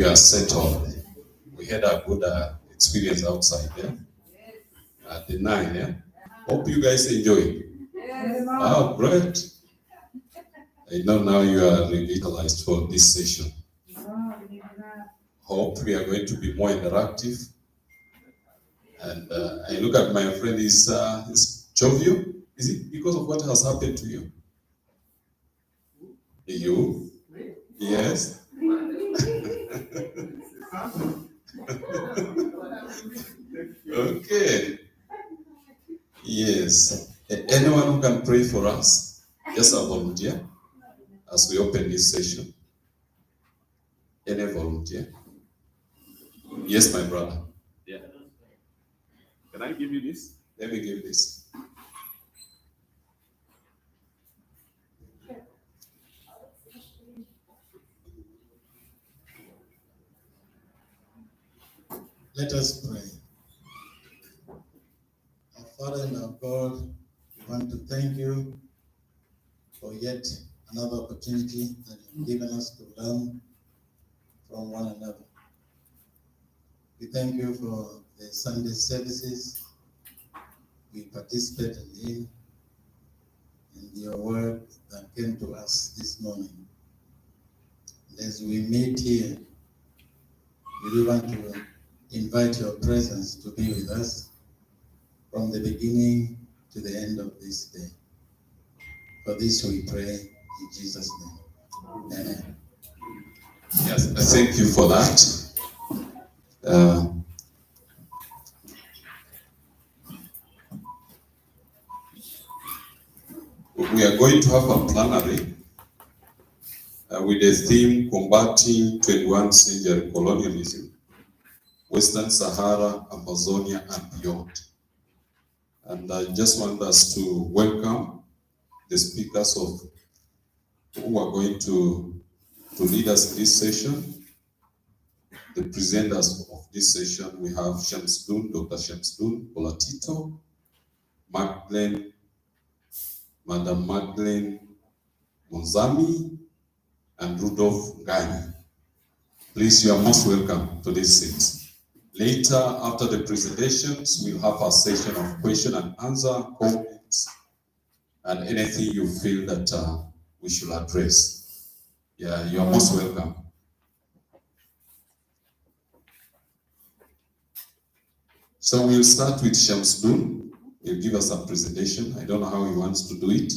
We are settled. We had a good experience outside there at the 9. Yeah? Hope you guys enjoy. Oh, great. I know now you are revitalized for this session. Hope we are going to be more interactive. And I look at my friend, is jovial. Is it because of what has happened to you? You? Yes. Okay. Yes. Anyone who can pray for us? Just a volunteer as we open this session. Any volunteer? Yes, my brother. Yeah. Can I give you this? Let me give this. Let us pray. Our Father and our God, we want to thank you for yet another opportunity that you've given us to learn from one another. We thank you for the Sunday services we participated in and your word that came to us this morning. And as we meet here, we want to invite your presence to be with us from the beginning to the end of this day. For this we pray in Jesus' name. Amen. Yes, thank you for that. We are going to have a plenary with the theme Combating 21st Century Colonialism, Western Sahara, Ambazonia, and beyond. And I just want us to welcome the speakers who are going to lead us in this session. The presenters of this session, we have Dr. Shamsuddin Bolatito, Magdalene, Madam Magdalene Moonsamy, and Rudolf Nchanji. Please, you are most welcome to this seat. Later, after the presentations, we'll have a session of question and answer, comments, and anything you feel that we should address. Yeah, you are most welcome. So we'll start with Shamsuddin. He'll give us a presentation. I don't know how he wants to do it.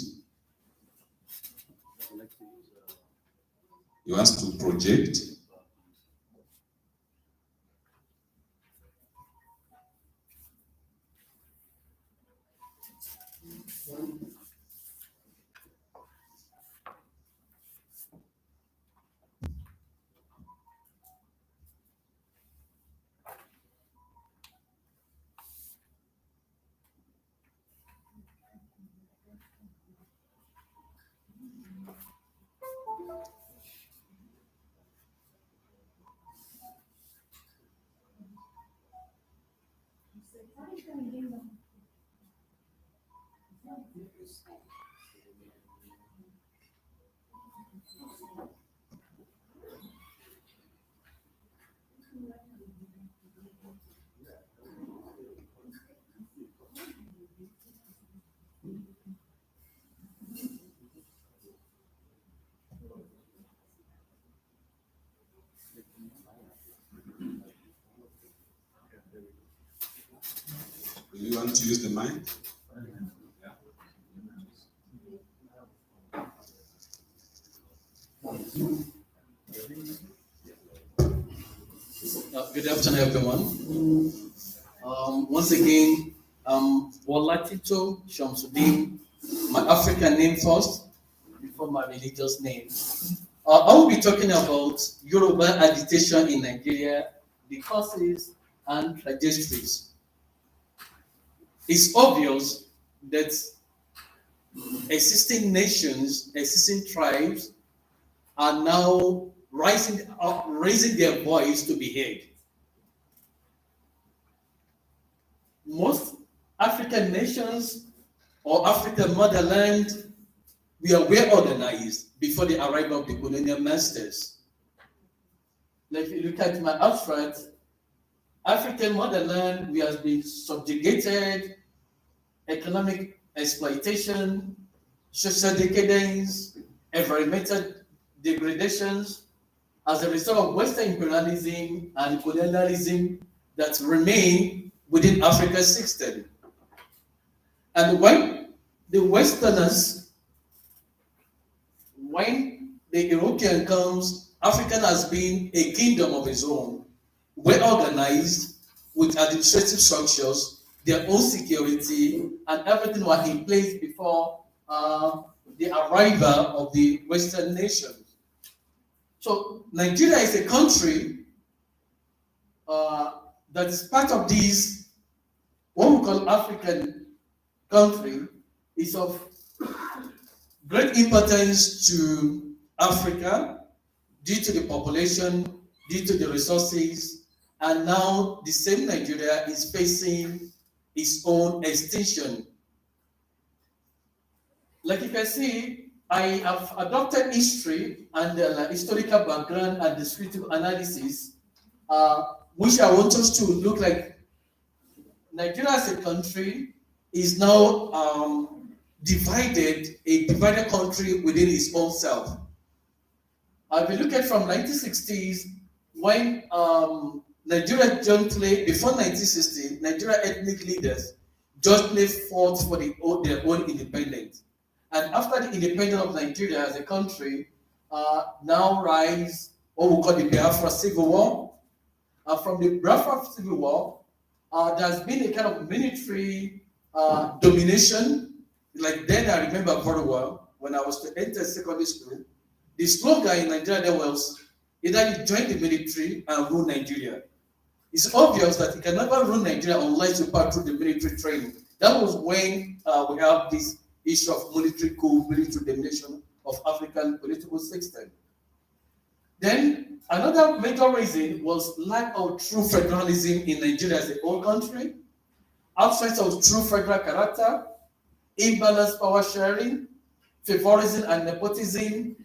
He wants to project. Do you want to use the mic? Good afternoon, everyone. Once again, Bolatito Shamsuddin, my African name first, before my religious name. I will be talking about Yoruba agitation in Nigeria, the causes and trajectories. It's obvious that existing nations, existing tribes are now raising their voice to be heard. Most African nations or African motherland were well organized before the arrival of the colonial masters. like if you look at my abstract, African motherland, we have been subjugated, economic exploitation, social decadence, environmental degradations as a result of Western imperialism and colonialism that remain within Africa's system. And when the Westerners, when the European comes, Africa has been a kingdom of its own, well organized with administrative structures, their own security, and everything was in place before the arrival of the Western nations. So Nigeria is a country that is part of this, what we call African country, is of great importance to Africa due to the population, due to the resources, and now the same Nigeria is facing its own extinction. Like you can see, I have adopted history and historical background and descriptive analysis, which I want us to look like Nigeria as a country is now divided, a divided country within its own self. If you look at from 1960s, when Nigeria jointly, before 1960, Nigeria ethnic leaders jointly fought for their own independence. And after the independence of Nigeria as a country, now rise what we call the Biafra Civil War. From the Biafra Civil War, there's been a kind of military domination. Like then I remember very well, when I was to enter secondary school, the slogan in Nigeria there was, either you join the military and rule Nigeria. It's obvious that you can never rule Nigeria unless you pass through the military training. That was when we have this issue of military coup, military domination of African political system. Then another major reason was lack of true federalism in Nigeria as a whole country, absence of true federal character, imbalanced power sharing, favorism and nepotism,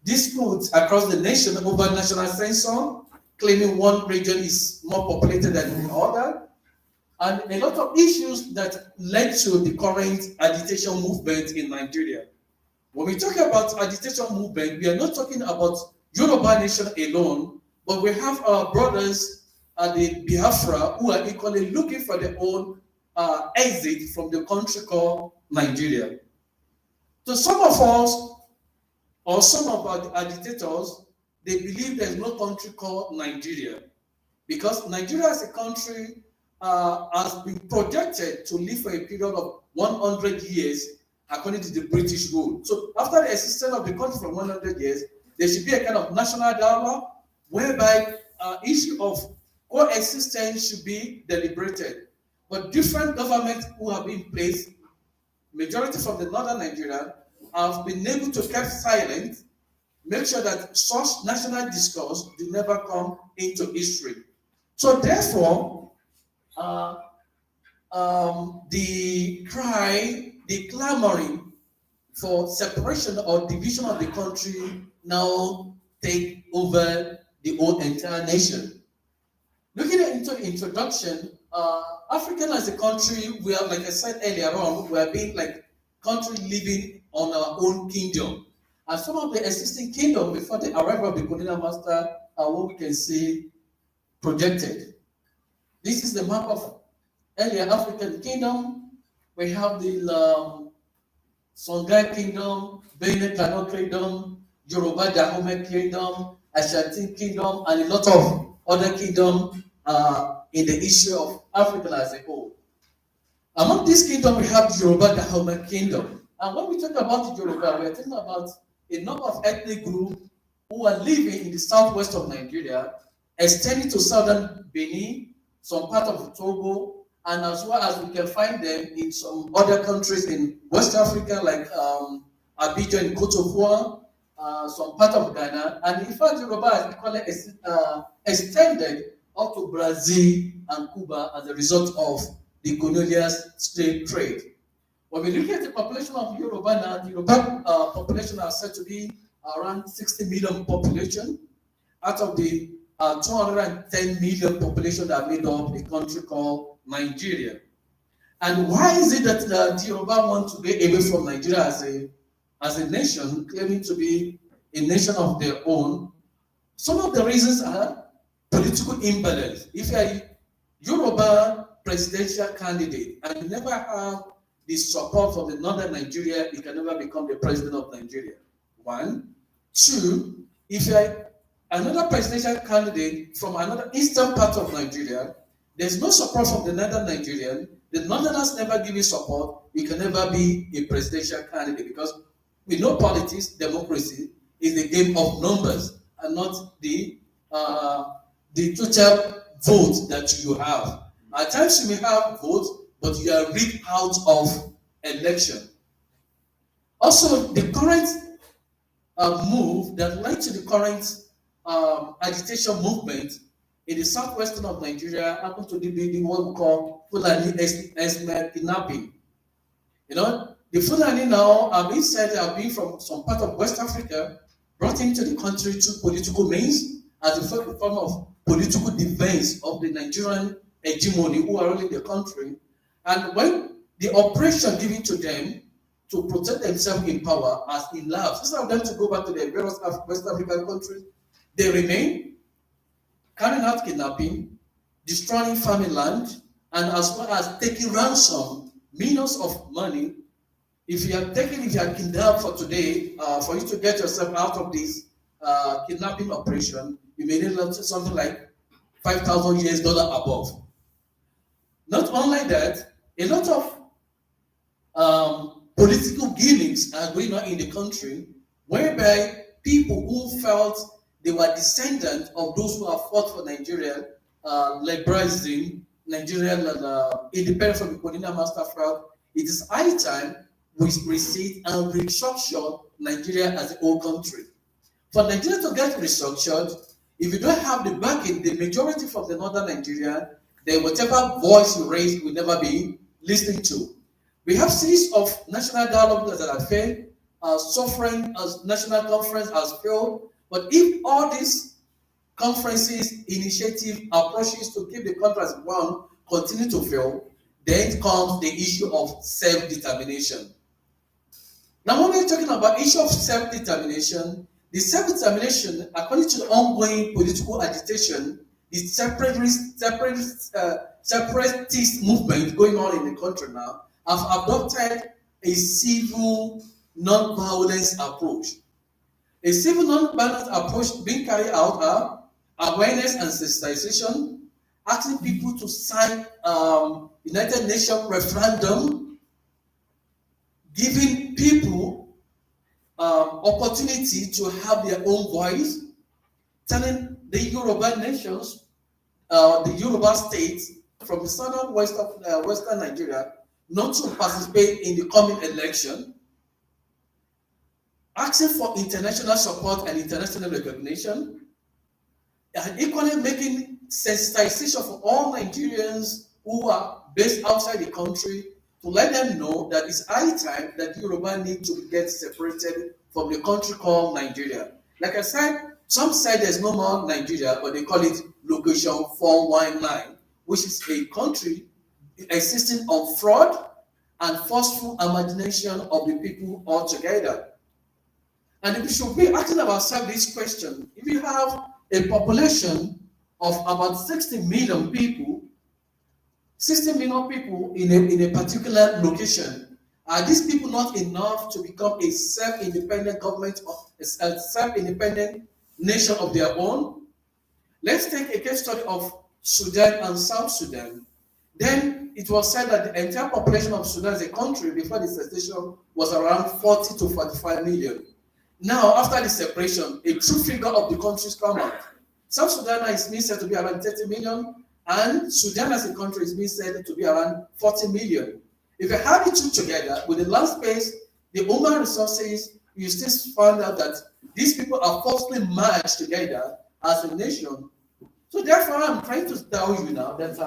disputes across the nation over national censor, claiming one region is more populated than the other, and a lot of issues that led to the current agitation movement in Nigeria. When we talk about agitation movement, we are not talking about Yoruba nation alone, but we have our brothers at the Biafra who are equally looking for their own exit from the country called Nigeria. So some of us, or some of our agitators, they believe there's no country called Nigeria, because Nigeria as a country has been projected to live for a period of 100 years according to the British rule. So after the existence of the country for 100 years, there should be a kind of national dialogue whereby issue of coexistence should be deliberated. But different governments who have been placed, majority from the northern Nigeria, have been able to keep silent, make sure that such national discourse do never come into history. So therefore, the cry, the clamoring for separation or division of the country now take over the whole entire nation. Looking into the introduction, Africa as a country, we are, like I said earlier on, we are being like country living on our own kingdom. And some of the existing kingdom before the arrival of the colonial master are what we can see projected. This is the map of earlier African kingdom. We have the Songhai kingdom, Benin Kano kingdom, Yoruba Dahomey kingdom, Ashanti kingdom, and a lot of other kingdoms in the issue of Africa as a whole. Among these kingdoms, we have the Yoruba Dahomey kingdom. And when we talk about the Yoruba, we are talking about a number of ethnic groups who are living in the southwest of Nigeria, extending to southern Benin, some part of Togo, and as well as we can find them in some other countries in West Africa, like Abidjan in Cote d'Ivoire, some part of Ghana, and in fact, Yoruba has become extended up to Brazil and Cuba as a result of the colonial slave trade. When we look at the population of Yoruba now, the Yoruba population are said to be around 60 million population. Out of the 210 million population that made up a country called Nigeria. And why is it that the Yoruba want to get away from Nigeria as a nation, claiming to be a nation of their own? Some of the reasons are political imbalance. If you are a Yoruba presidential candidate and you never have the support from the northern Nigeria, you can never become the president of Nigeria. One. Two, if you are another presidential candidate from another eastern part of Nigeria, there's no support from the northern Nigerian, the northerners never give you support, you can never be a presidential candidate, because we know politics, democracy is the game of numbers and not the total vote that you have. At times you may have votes, but you are rigged out of election. Also, the current move that led to the current agitation movement in the southwestern of Nigeria happened to be what we call Fulani Esmer kidnapping. You know, the Fulani now have been said have been from some part of West Africa, brought into the country through political means as a form of political defense of the Nigerian hegemony who are ruling the country. And when the operation given to them to protect themselves in power has elapsed, instead of them to go back to their various West African countries, they remain, carrying out kidnapping, destroying farming land, and as well as taking ransom, millions of money. If you are kidnapped for today, for you to get yourself out of this kidnapping operation, you may need something like $5,000 above. Not only that, a lot of political gimmicks are going on in the country, whereby people who felt they were descendants of those who have fought for Nigeria, liberalism, Nigerian independence from the colonial master felt it is high time we reset and restructure Nigeria as a whole country. For Nigeria to get restructured, if you don't have the backing, the majority from the northern Nigeria, then whatever voice you raise will never be listened to. We have series of national dialogues that have failed, sovereign national conference has failed. But if all these conferences, initiative, approaches to keep the country as one continue to fail, then comes the issue of self-determination. Now, when we're talking about issue of self-determination, the self-determination, according to the ongoing political agitation, the separatist movement going on in the country now, have adopted a civil non-violence approach. A civil non-violence approach being carried out are awareness and sensitization, asking people to sign United Nations referendum, giving people opportunity to have their own voice, telling the Yoruba nations, the Yoruba states from the southern west of Western Nigeria not to participate in the coming election, asking for international support and international recognition, and equally making sensitization for all Nigerians who are based outside the country to let them know that it's high time that Yoruba need to get separated from the country called Nigeria. Like I said, some said there's no more Nigeria, but they call it Location 419, which is a country existing on fraud and forceful imagination of the people altogether. And we should be asking ourselves this question: if you have a population of about 60 million people, 60 million people in a particular location, are these people not enough to become a self-independent government, or a self-independent nation of their own? Let's take a case study of Sudan and South Sudan. Then it was said that the entire population of Sudan as a country before the secession was around 40 to 45 million. Now, after the separation, a true figure of the countries come out. South Sudan is being said to be around 30 million, and Sudan as a country is being said to be around 40 million. If you add the two together, with the land space, the human resources, you still find out that these people are forcibly merged together as a nation. So therefore, I'm trying to tell you now that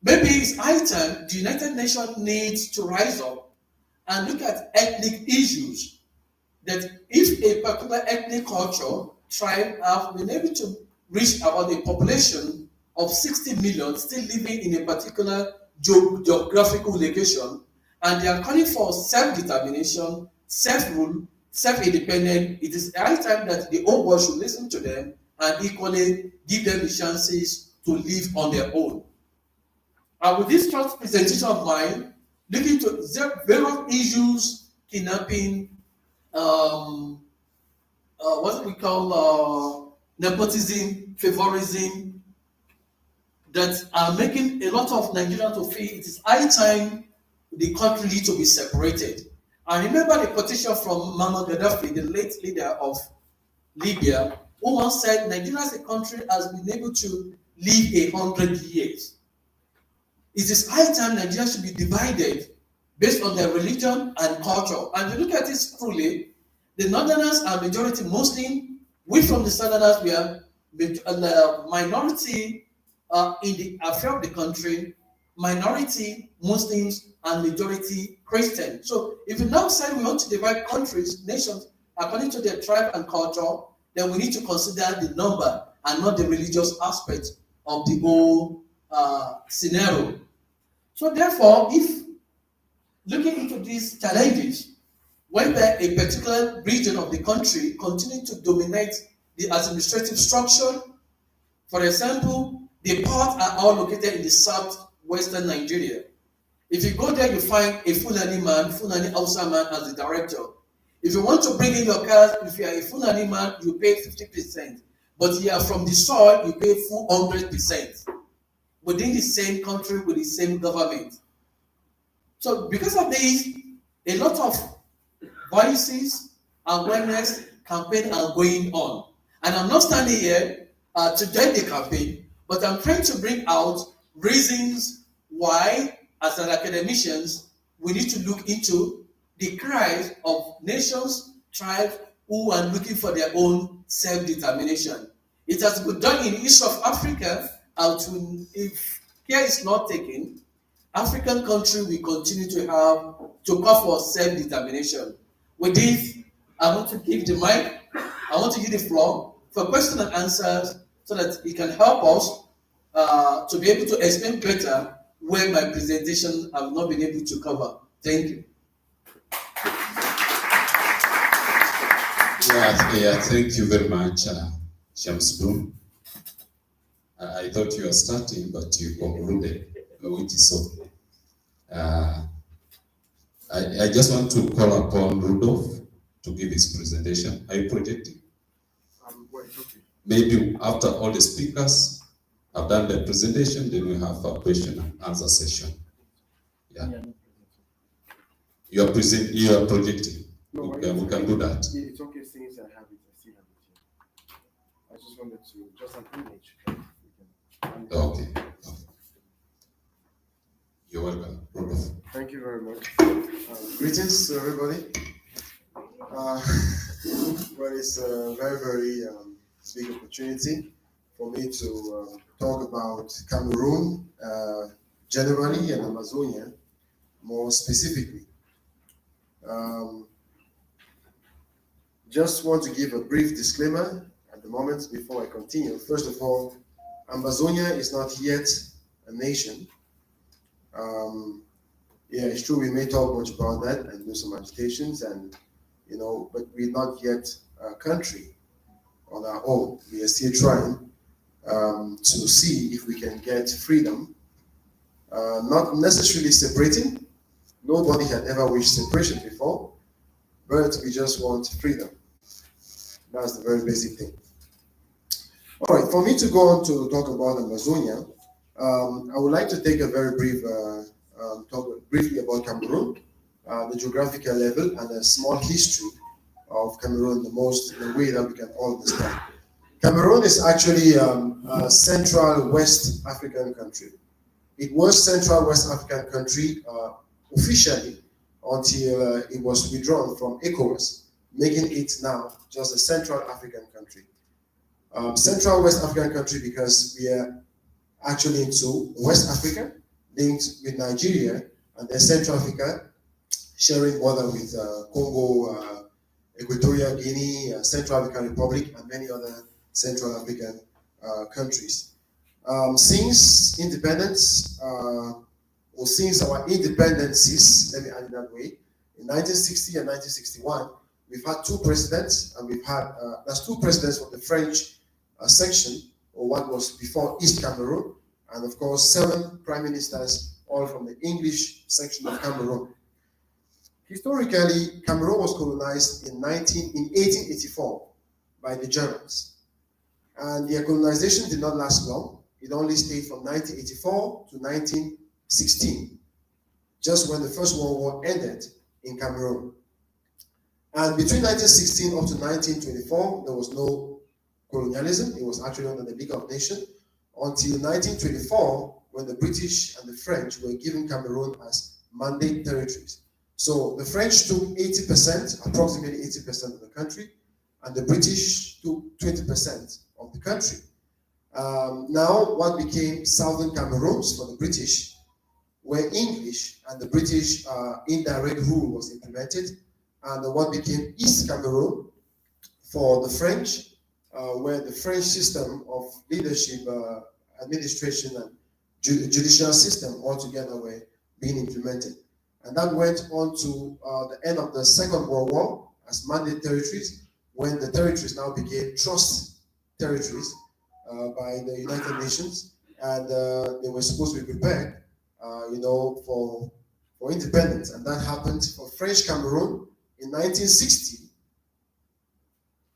maybe it's high time the United Nations needs to rise up and look at ethnic issues. That if a particular ethnic culture, tribe have been able to reach about a population of 60 million still living in a particular geographical location, and they are calling for self-determination, self-rule, self-independent. It is high time that the whole world should listen to them and equally give them the chances to live on their own. And with this short presentation of mine, looking to various issues, kidnapping, what we call nepotism, favorism, that are making a lot of Nigerians to feel it is high time the country needs to be separated. I remember the quotation from Muammar Gaddafi, the late leader of Libya, who once said, Nigeria as a country has been able to live 100 years. It is high time Nigeria should be divided based on their religion and culture. And if you look at it truly, the Northerners are majority Muslim. We from the Southerners, we are minority in the affair of the country, minority Muslims and majority Christian. So if you now say we want to divide countries, nations, according to their tribe and culture, then we need to consider the number and not the religious aspect of the whole scenario. So therefore, if looking into these challenges, whether a particular region of the country continue to dominate the administrative structure, for example, the ports are all located in the southwestern Nigeria. If you go there, you find a Fulani man, Fulani Hausa man as the director. If you want to bring in your cars, if you are a Fulani man, you pay 50%. But if you are from the soil, you pay full 100%. Within the same country, with the same government. So because of this, a lot of voices, awareness, campaign are going on. And I'm not standing here to join the campaign, but I'm trying to bring out reasons why, as an academicians, we need to look into the cries of nations, tribes who are looking for their own self-determination. It has been done in East of Africa, and if care is not taken, African country will continue to have to call for self-determination. With this, I want to give the mic, I want to give the floor for questions and answers so that it can help us to be able to explain better where my presentation have not been able to cover. Thank you. Yeah, thank you very much, Shamsuddin. I thought you were starting, but you concluded, which is okay. I just want to call upon Rudolf to give his presentation. Are you projecting? Well, okay. Maybe after all the speakers have done their presentation, then we have a question and answer session. Yeah. You are projecting. No, we can do that. It's okay since I have it. I still have it here. I just wanted to just an image. Okay. You're welcome, Rudolf. Thank you very much. Greetings to everybody. Well, it's a very, very big opportunity for me to talk about Cameroon generally and Amazonia more specifically. Just want to give a brief disclaimer at the moment before I continue. First of all, Ambazonia is not yet a nation. Yeah, it's true we may talk much about that and do some agitations, and but we're not yet a country on our own. We are still trying to see if we can get freedom, not necessarily separating. Nobody had ever wished separation before, but we just want freedom. That's the very basic thing. All right, for me to go on to talk about Amazonia, I would like to take a very brief talk briefly about Cameroon, the geographical level, and a small history of Cameroon, the way that we can all understand. Cameroon is actually a Central West African country. It was Central West African country officially until it was withdrawn from ECOWAS, making it now just a Central African country. Central West African country because we are actually into West Africa, linked with Nigeria, and then Central Africa, sharing border with Congo, Equatorial Guinea, Central African Republic, and many other Central African countries. Since independence, or since our independencies, let me add it that way, in 1960 and 1961, we've had two presidents, and we've had, that's two presidents from the French section, or what was before East Cameroon, and of course 7 prime ministers, all from the English section of Cameroon. Historically, Cameroon was colonized in 1884 by the Germans, and their colonization did not last long. It only stayed from 1984 to 1916, just when the First World War ended in Cameroon. And between 1916 up to 1924, there was no colonialism. It was actually under the League of Nations until 1924, when the British and the French were given Cameroon as mandate territories. So the French took 80%, approximately 80% of the country, and the British took 20% of the country. Now, what became Southern Cameroons for the British were English, and the British indirect rule was implemented, and what became East Cameroon for the French, where the French system of leadership, administration, and judicial system altogether were being implemented. And that went on to the end of the Second World War as mandate territories, when the territories now became trust territories by the United Nations, and they were supposed to be prepared, for independence. And that happened for French Cameroon in 1960,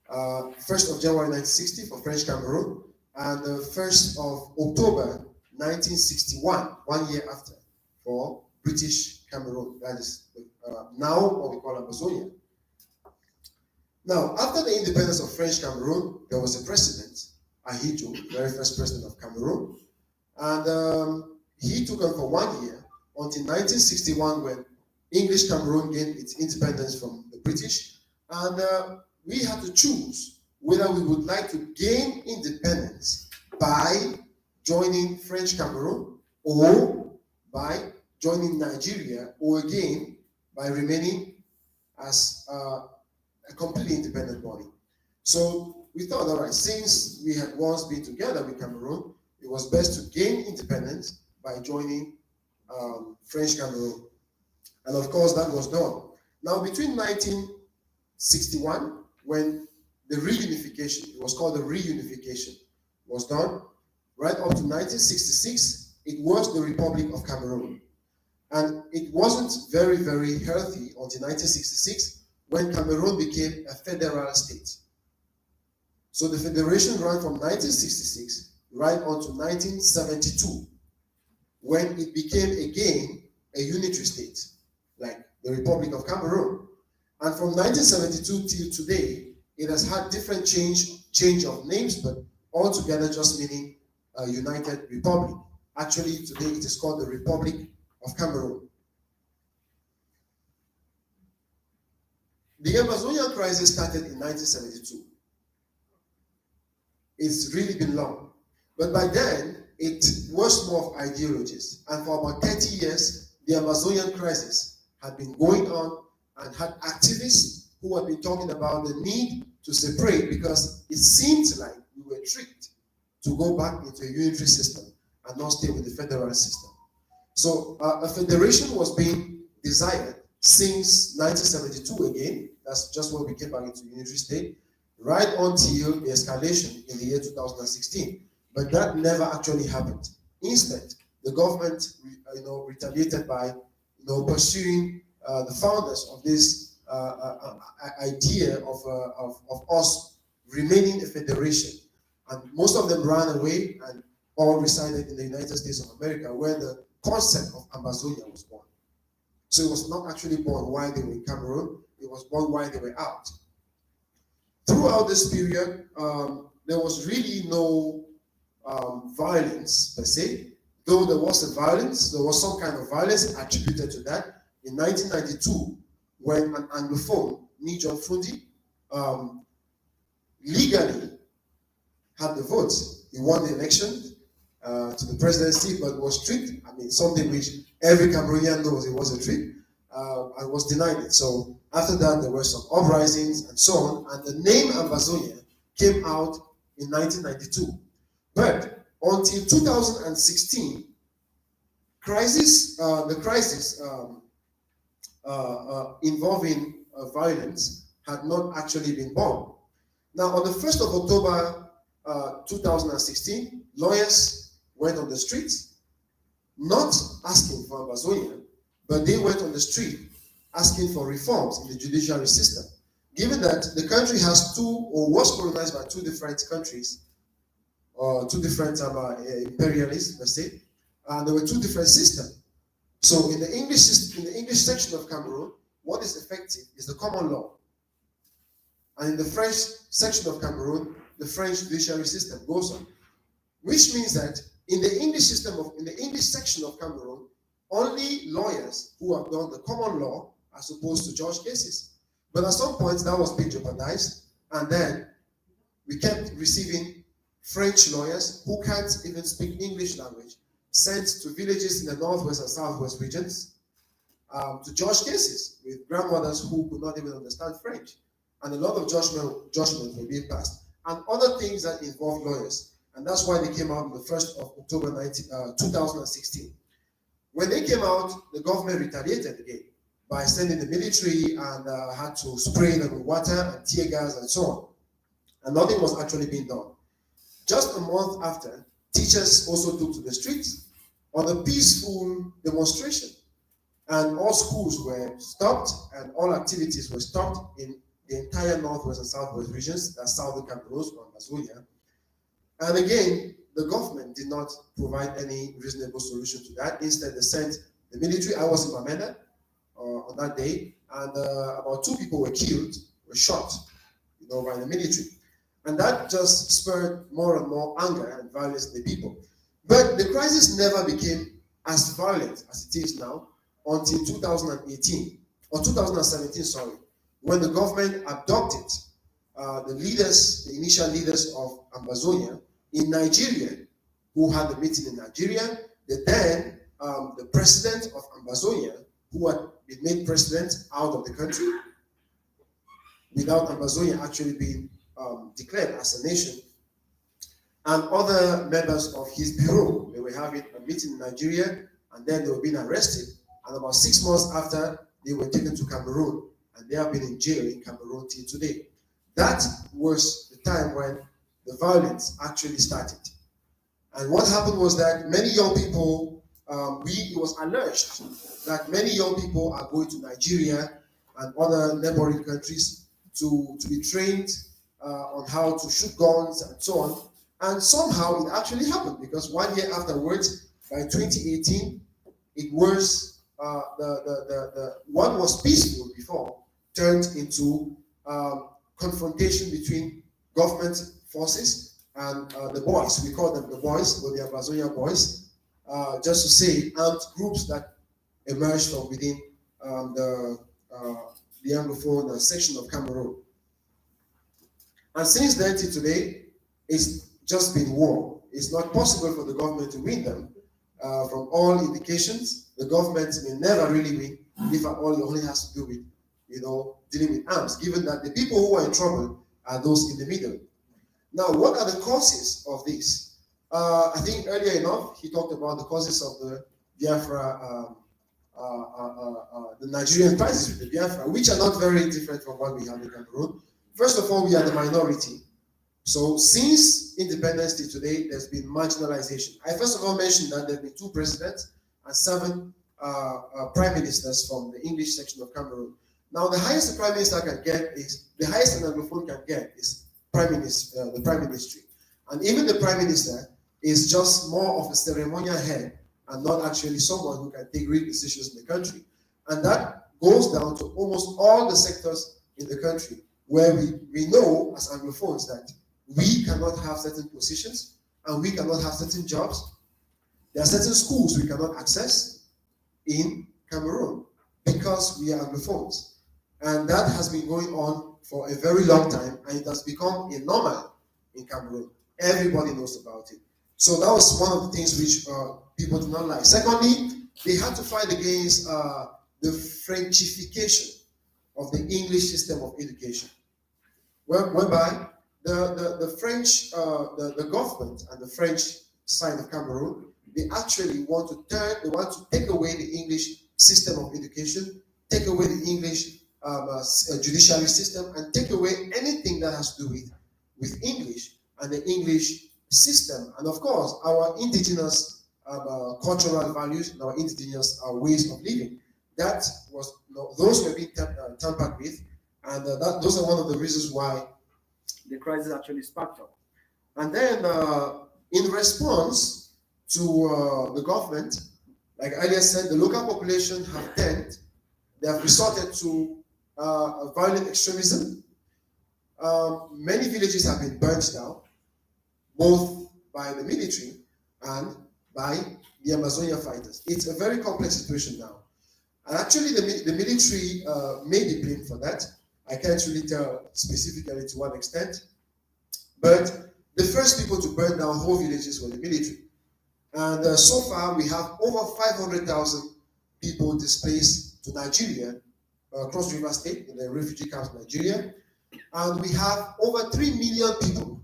1st of January 1960 for French Cameroon, and the 1st of October 1961, 1 year after, for British Cameroon. That is now what we call Ambazonia. Now, after the independence of French Cameroon, there was a president, Ahidjo, the very first president of Cameroon, and he took on for 1 year until 1961, when English Cameroon gained its independence from the British, and we had to choose whether we would like to gain independence by joining French Cameroon, or by joining Nigeria, or again by remaining as a completely independent body. So we thought, all right, since we had once been together with Cameroon, it was best to gain independence by joining French Cameroon. And of course, that was done. Now, between 1961, when the reunification, it was called the reunification, was done, right up to 1966, it was the Republic of Cameroon. And it wasn't very, very healthy until 1966, when Cameroon became a federal state. So the federation ran from 1966 right on to 1972, when it became again a unitary state, like the Republic of Cameroon. And from 1972 till today, it has had different change of names, but altogether just meaning a united republic. Actually, today it is called the Republic of Cameroon. The Ambazonia crisis started in 1972. It's really been long. But by then, it was more of ideologies. And for about 30 years, the Amazonian crisis had been going on, and had activists who had been talking about the need to separate, because it seemed like we were tricked to go back into a unitary system and not stay with the federal system. So a federation was being desired since 1972 again. That's just when we came back into unitary state, right until the escalation in the year 2016. But that never actually happened. Instead, the government, retaliated by, pursuing the founders of this idea of us remaining a federation. And most of them ran away and all resided in the United States of America, where the concept of Ambazonia was born. So it was not actually born while they were in Cameroon, it was born while they were out. Throughout this period, there was really no violence per se. Though there was a violence, there was some kind of violence attributed to that. In 1992, when an Anglophone, Nijon Fundi, legally had the votes. He won the election to the presidency, but was tricked. I mean, something which every Cameroonian knows it was a trick, and was denied it. So after that, there were some uprisings and so on, and the name Ambazonia came out in 1992. But until 2016, the crisis involving violence had not actually been born. Now, on the 1st of October 2016, lawyers went on the streets, not asking for Ambazonia, but they went on the street asking for reforms in the judiciary system. Given that the country has was colonized by two different countries, or two different imperialists, let's say, and there were two different systems. So in the English section of Cameroon, what is effective is the common law. And in the French section of Cameroon, the French judiciary system goes on. Which means that in the English section of Cameroon, only lawyers who have done the common law are supposed to judge cases. But at some point that was being jeopardized, and then we kept receiving French lawyers who can't even speak English language, sent to villages in the northwest and southwest regions to judge cases with grandmothers who could not even understand French. And a lot of judgment were being passed. And other things that involve lawyers. And that's why they came out on the 1st of October 2016. When they came out, the government retaliated again by sending the military and had to spray them with water and tear gas and so on. And nothing was actually being done. Just a month after, teachers also took to the streets on a peaceful demonstration. And all schools were stopped and all activities were stopped in the entire northwest and southwest regions, that's southern Cameroon or Ambazonia. And again, the government did not provide any reasonable solution to that. Instead, they sent the military. I was in Bamenda on that day, and about 2 people were killed, were shot, by the military. And that just spurred more and more anger and violence in the people. But the crisis never became as violent as it is now until 2018, or 2017, sorry, when the government abducted the initial leaders of Ambazonia in Nigeria, who had a meeting in Nigeria. The president of Ambazonia, who had been made president out of the country, without Ambazonia actually being declared as a nation, and other members of his bureau, they were having a meeting in Nigeria, and then they were being arrested. And about 6 months after, they were taken to Cameroon, and they have been in jail in Cameroon till today. That was the time when the violence actually started. And what happened was that many young people, it was alleged that many young people are going to Nigeria and other neighboring countries to be trained on how to shoot guns and so on. And somehow it actually happened, because 1 year afterwards, by 2018, it was what was peaceful before turned into confrontation between government forces and the boys. We call them the boys, or the Ambazonia boys, just to say armed groups that emerged from within the Anglophone section of Cameroon. And since then to today, it's just been war. It's not possible for the government to win them. From all indications, the government may never really win, if at all it only has to do with, dealing with arms, given that the people who are in trouble are those in the middle. Now, what are the causes of this? I think earlier enough, he talked about the causes of the Biafra, the Nigerian crisis with the Biafra, which are not very different from what we have in Cameroon. First of all, we are the minority. So since independence till today, there's been marginalization. I first of all mentioned that there have been 2 presidents and 7 prime ministers from the English section of Cameroon. Now, the highest the prime minister can get is, the highest an Anglophone can get is the prime ministry. And even the prime minister is just more of a ceremonial head and not actually someone who can take real decisions in the country. And that goes down to almost all the sectors in the country where we know as Anglophones that we cannot have certain positions and we cannot have certain jobs. There are certain schools we cannot access in Cameroon because we are Anglophones. And that has been going on for a very long time, and it has become a normal in Cameroon. Everybody knows about it. So that was one of the things which people do not like. Secondly, they had to fight against the Frenchification of the English system of education, whereby the the French, the government and the French side of Cameroon, they actually want to take away the English system of education, take away the English judiciary system, and take away anything that has to do with English and the English system, and of course our indigenous cultural values and our indigenous ways of living. That was those were being tampered with, and those are one of the reasons why the crisis actually sparked up. And then, in response to the government, like I earlier said, the local population they have resorted to violent extremism. Many villages have been burnt down, both by the military and by the Ambazonia fighters. It's a very complex situation now. And actually, the military may be blamed for that. I can't really tell specifically to what extent. But the first people to burn down whole villages were the military. And so far, we have over 500,000 people displaced to Nigeria, across River State, in the refugee camps in Nigeria. And we have over 3 million people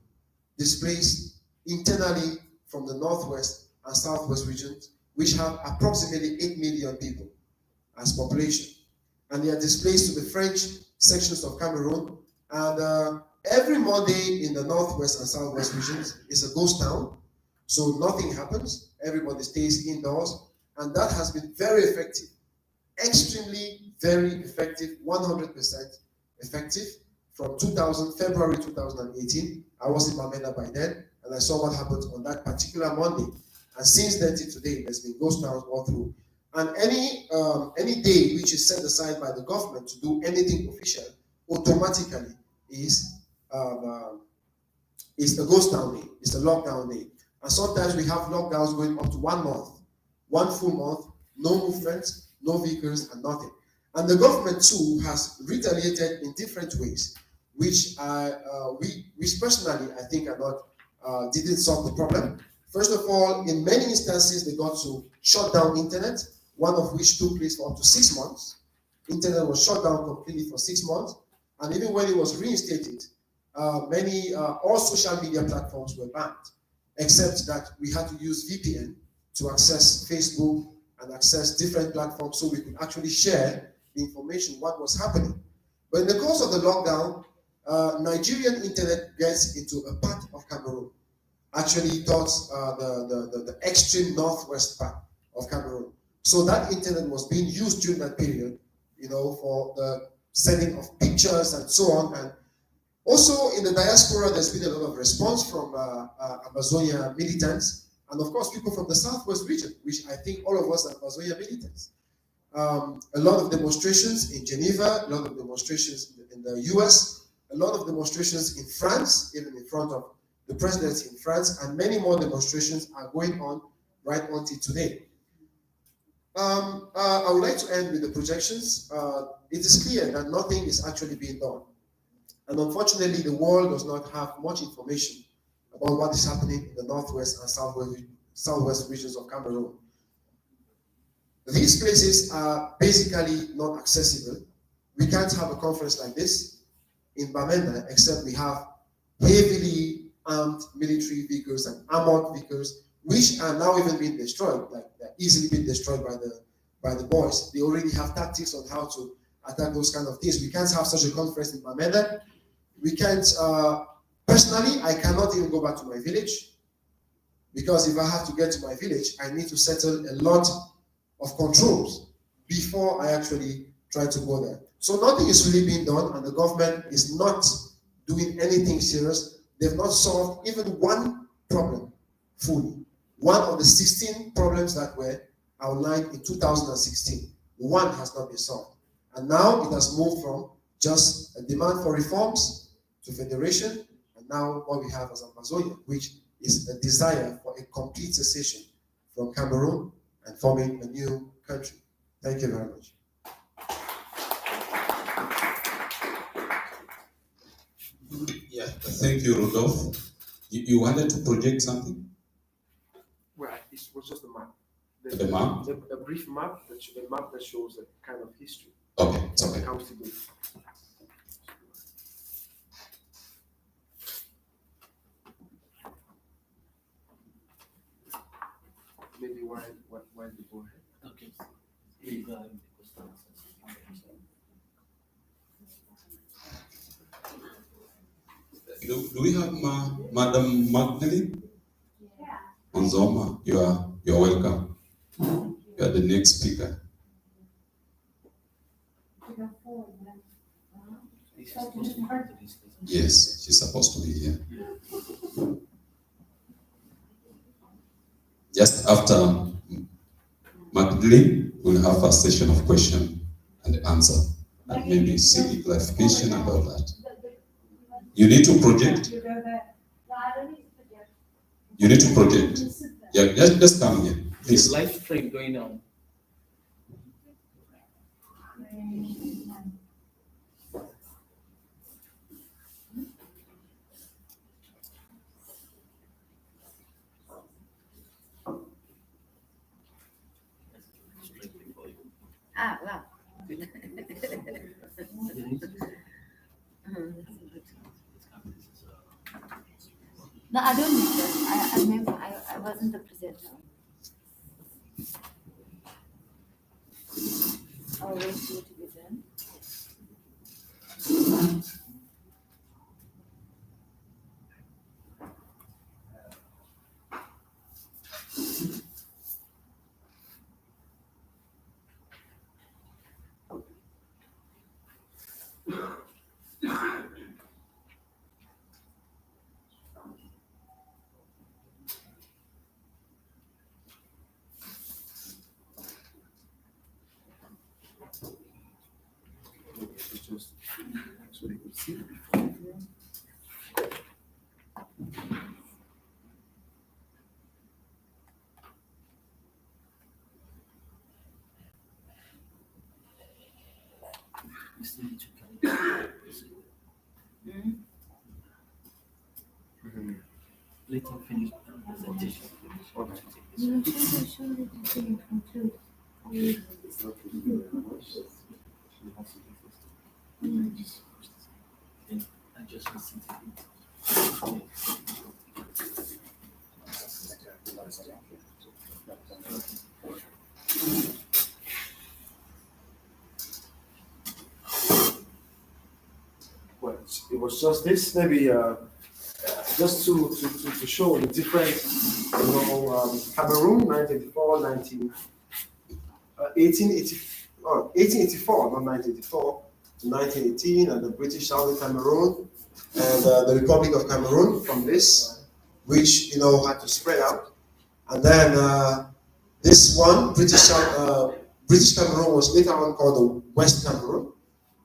displaced internally from the northwest and southwest regions, which have approximately 8 million people as population. And they are displaced to the French sections of Cameroon. And every Monday in the northwest and southwest regions is a ghost town. So nothing happens. Everybody stays indoors. And that has been very effective. Extremely, very effective, 100% effective. From February 2018, I was in Bamenda by then, and I saw what happened on that particular Monday. And since then to today, there's been ghost towns all through. And any day which is set aside by the government to do anything official, automatically is a ghost town day. It's a lockdown day. And sometimes we have lockdowns going up to 1 month, 1 full month, no movement, no vehicles, and nothing. And the government too has retaliated in different ways, which personally I think are not didn't solve the problem. First of all, in many instances they got to shut down internet, one of which took place for up to 6 months. Internet was shut down completely for 6 months, and even when it was reinstated, all social media platforms were banned, except that we had to use VPN to access Facebook and access different platforms so we could actually share the information, what was happening. But in the course of the lockdown, Nigerian internet gets into a part of Cameroon, actually towards the extreme northwest part of Cameroon. So that internet was being used during that period, for the sending of pictures and so on. And also in the diaspora, there's been a lot of response from Ambazonia militants, and of course people from the southwest region, which I think all of us are Ambazonia militants. A lot of demonstrations in Geneva, a lot of demonstrations in the US, a lot of demonstrations in France, even in front of the presidency in France, and many more demonstrations are going on right until today. I would like to end with the projections. It is clear that nothing is actually being done. And unfortunately, the world does not have much information about what is happening in the northwest and southwest regions of Cameroon. These places are basically not accessible. We can't have a conference like this in Bamenda except we have heavily armed military vehicles and armored vehicles, which are now even being destroyed, like they're easily being destroyed by the boys. They already have tactics on how to attack those kind of things. We can't have such a conference in Bamenda. We can't, personally, I cannot even go back to my village, because if I have to get to my village, I need to settle a lot of controls before I actually try to go there. So nothing is really being done, and the government is not doing anything serious. They've not solved even one problem fully. One of the 16 problems that were outlined in 2016, one has not been solved. And now it has moved from just a demand for reforms to federation, and now what we have as Ambazonia, which is a desire for a complete cessation from Cameroon and forming a new country. Thank you very much. Yeah, thank you, Rudolf. You wanted to project something? Well, it was just a map. The map? A brief map, a map that shows a kind of history. Okay, it's okay. maybe while we go ahead. Okay. You go ahead with the questions. Do we have Madam Magdalene? Onzoma, you're welcome. You are the next speaker. Yes, she's supposed to be here. Just after Magdalene, we'll have a session of question and answer, and maybe seek clarification and all that. You need to project. You need to project. Yeah, just come here, There's please. live stream going on. Ah, wow. No, I don't need that. I remember I wasn't the presenter. I'll wait for you to be done. So they could see. Let him finish the presentation. You show that you can conclude. I just listen to it. Well, it was just this, maybe just to show the difference, Cameroon, 1984, 1884, not 1984, to 1918, and the British Southern Cameroon, and the Republic of Cameroon from this, which, had to spread out. And then this one, British Cameroon, was later on called the West Cameroon.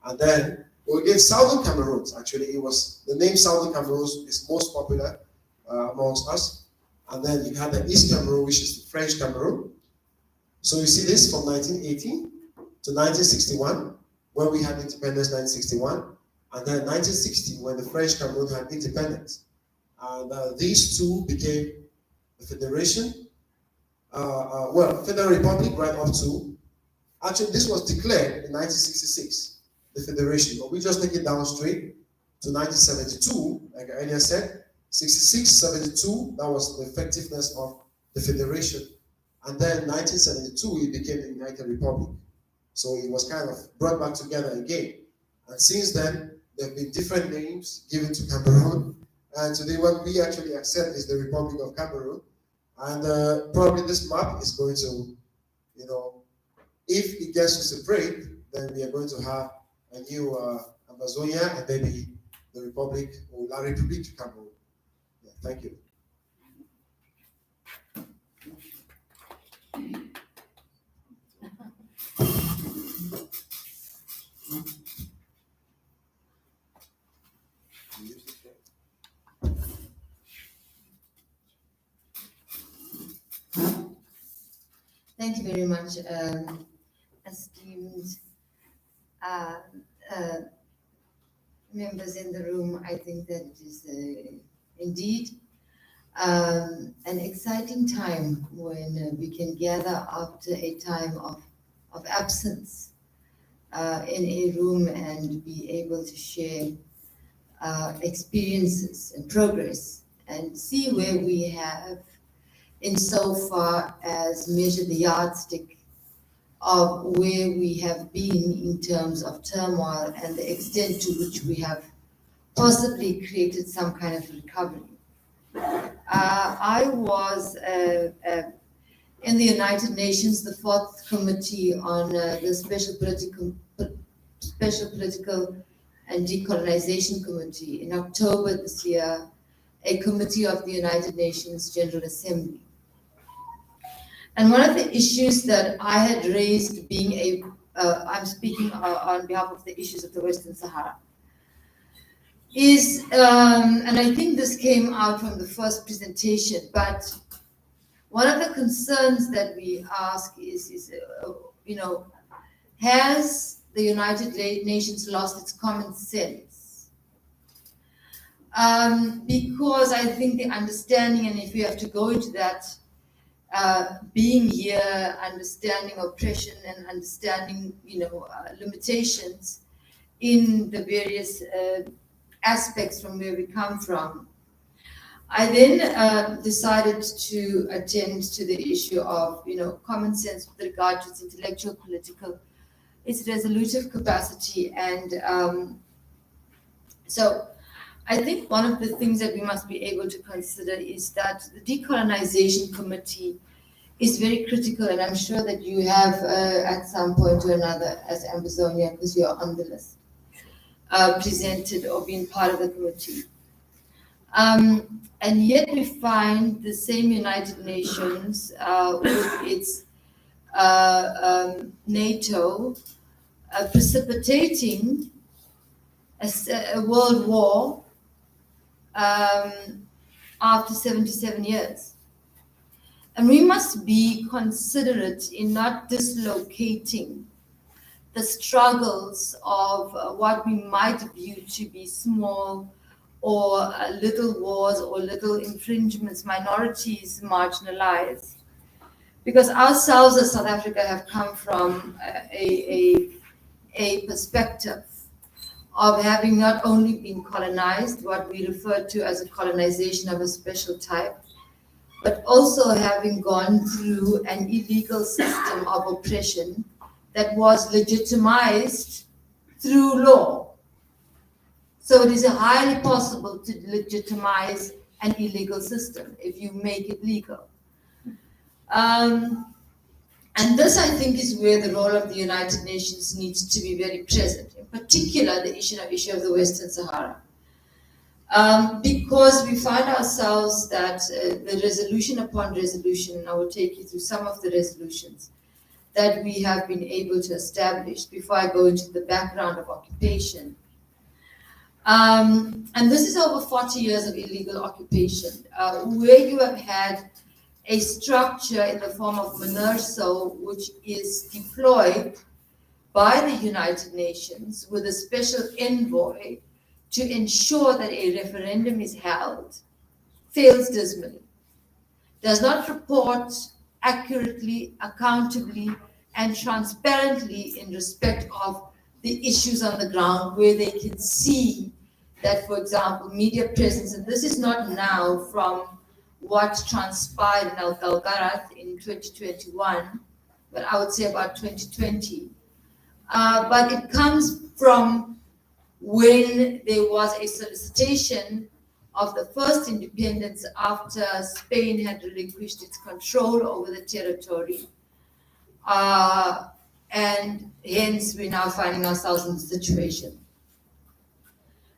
And then again, Southern Cameroons, actually, the name Southern Cameroon is most popular amongst us. And then you had the East Cameroon, which is the French Cameroon. So you see this from 1918 to 1961, when we had independence, 1961. And then 1960, when the French Cameroon had independence. And these two became a federation, Federal Republic right up to, actually this was declared in 1966, the federation, but we just take it down straight to 1972, like I earlier said, 66, 72, that was the effectiveness of the federation. And then 1972, it became the United Republic. So it was kind of brought back together again. And since then, there have been different names given to Cameroon. And today what we actually accept is the Republic of Cameroon. And probably this map is going to, if it gets to separate, then we are going to have a new Ambazonia and maybe the Republic or La République du Cameroon. Yeah, thank you. Thank you very much, esteemed members in the room. I think that it is indeed an exciting time when we can gather after a time of absence in a room and be able to share experiences and progress and see where we have insofar as measure the yardstick of where we have been in terms of turmoil and the extent to which we have possibly created some kind of recovery. I was in the United Nations, the 4th Committee on the Special Political and Decolonization Committee in October this year, a committee of the United Nations General Assembly. And one of the issues that I had raised, being I'm speaking on behalf of the issues of the Western Sahara, is, and I think this came out from the first presentation, but one of the concerns that we ask is has the United Nations lost its common sense? Because I think the understanding, and if we have to go into that, being here, understanding oppression and understanding, limitations in the various aspects from where we come from, I then decided to attend to the issue of, common sense with regard to its intellectual, political, its resolutive capacity. And so I think one of the things that we must be able to consider is that the Decolonization Committee is very critical, and I'm sure that you have at some point or another, as Ambazonia, because you're on the list, presented or been part of the committee. And yet we find the same United Nations with its NATO precipitating a world war after 77 years. And we must be considerate in not dislocating the struggles of what we might view to be small or little wars or little infringements, minorities marginalized. Because ourselves as South Africa have come from a perspective of having not only been colonized, what we refer to as a colonization of a special type, but also having gone through an illegal system of oppression that was legitimized through law. So it is highly possible to legitimize an illegal system if you make it legal. And this, I think, is where the role of the United Nations needs to be very present, in particular the issue of the Western Sahara. Because we find ourselves that the resolution upon resolution, and I will take you through some of the resolutions that we have been able to establish before I go into the background of occupation. And this is over 40 years of illegal occupation, where you have had a structure in the form of MONUSCO, which is deployed by the United Nations with a special envoy to ensure that a referendum is held, fails dismally, does not report accurately, accountably, and transparently in respect of the issues on the ground, where they can see that, for example, media presence, and this is not now from what transpired in Al-Galgarat in 2021, but I would say about 2020. But it comes from when there was a solicitation of the first independence after Spain had relinquished its control over the territory. And hence we're now finding ourselves in the situation.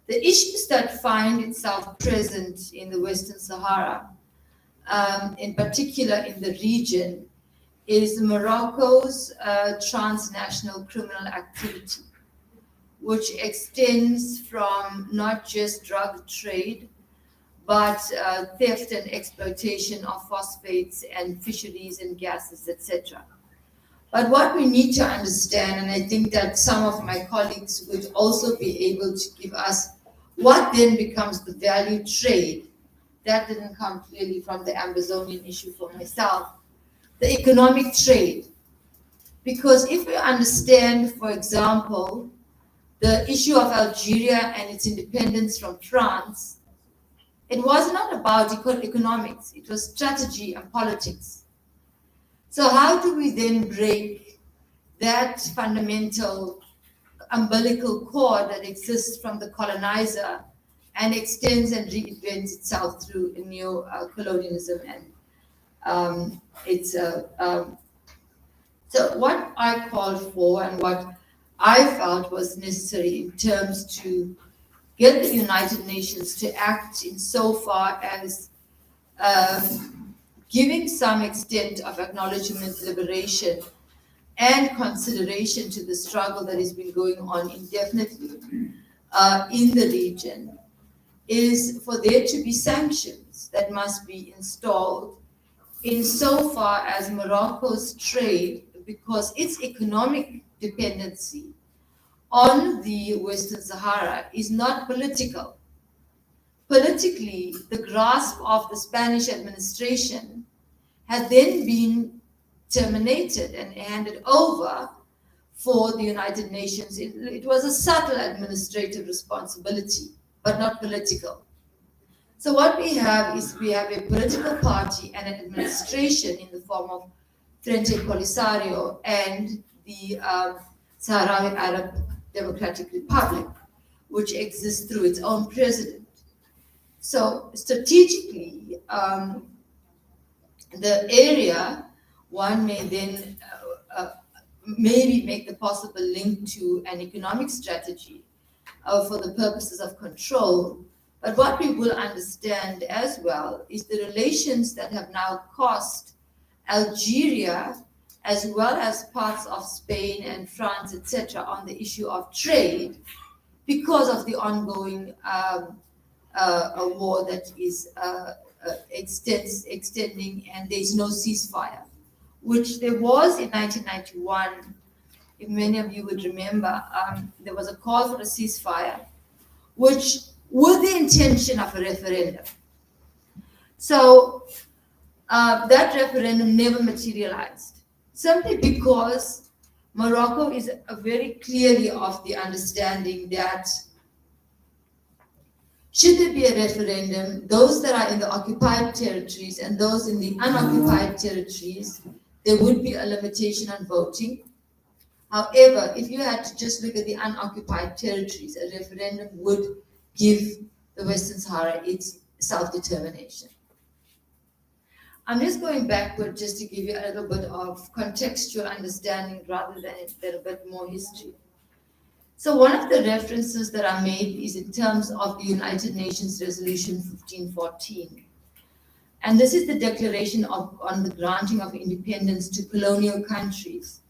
The issues that find itself present in the Western Sahara, in particular in the region, is Morocco's transnational criminal activity, which extends from not just drug trade, but theft and exploitation of phosphates and fisheries and gases, etc. But what we need to understand, and I think that some of my colleagues would also be able to give us what then becomes the value trade. That didn't come clearly from the Ambazonian issue for myself. The economic trade. Because if we understand, for example, the issue of Algeria and its independence from France, It was not about economics, it was strategy and politics. So how do we then break that fundamental umbilical cord that exists from the colonizer and extends and reinvents itself through neo-colonialism and so what I called for and what I felt was necessary in terms to get the United Nations to act in so far as giving some extent of acknowledgement, liberation, and consideration to the struggle that has been going on indefinitely in the region is for there to be sanctions that must be installed insofar as Morocco's trade, because its economic dependency on the Western Sahara is not political. Politically, the grasp of the Spanish administration had then been terminated and handed over for the United Nations. It was a subtle administrative responsibility, but not political. So what we have is we have a political party and an administration in the form of Frente Polisario and the Sahrawi Arab Democratic Republic, which exists through its own president. So strategically, the area, one may then maybe make the possible link to an economic strategy for the purposes of control. But what we will understand as well is the relations that have now cost Algeria, as well as parts of Spain and France, etc., on the issue of trade, because of the ongoing war that is extending, and there is no ceasefire, which there was in 1991. If many of you would remember, there was a call for a ceasefire, which with the intention of a referendum. So that referendum never materialized, simply because Morocco is very clearly of the understanding that should there be a referendum, those that are in the occupied territories and those in the unoccupied territories, there would be a limitation on voting. However, if you had to just look at the unoccupied territories, a referendum would give the Western Sahara its self-determination. I'm just going backward just to give you a little bit of contextual understanding rather than a bit more history. So one of the references that are made is in terms of the United Nations Resolution 1514. And this is the declaration on the granting of independence to colonial countries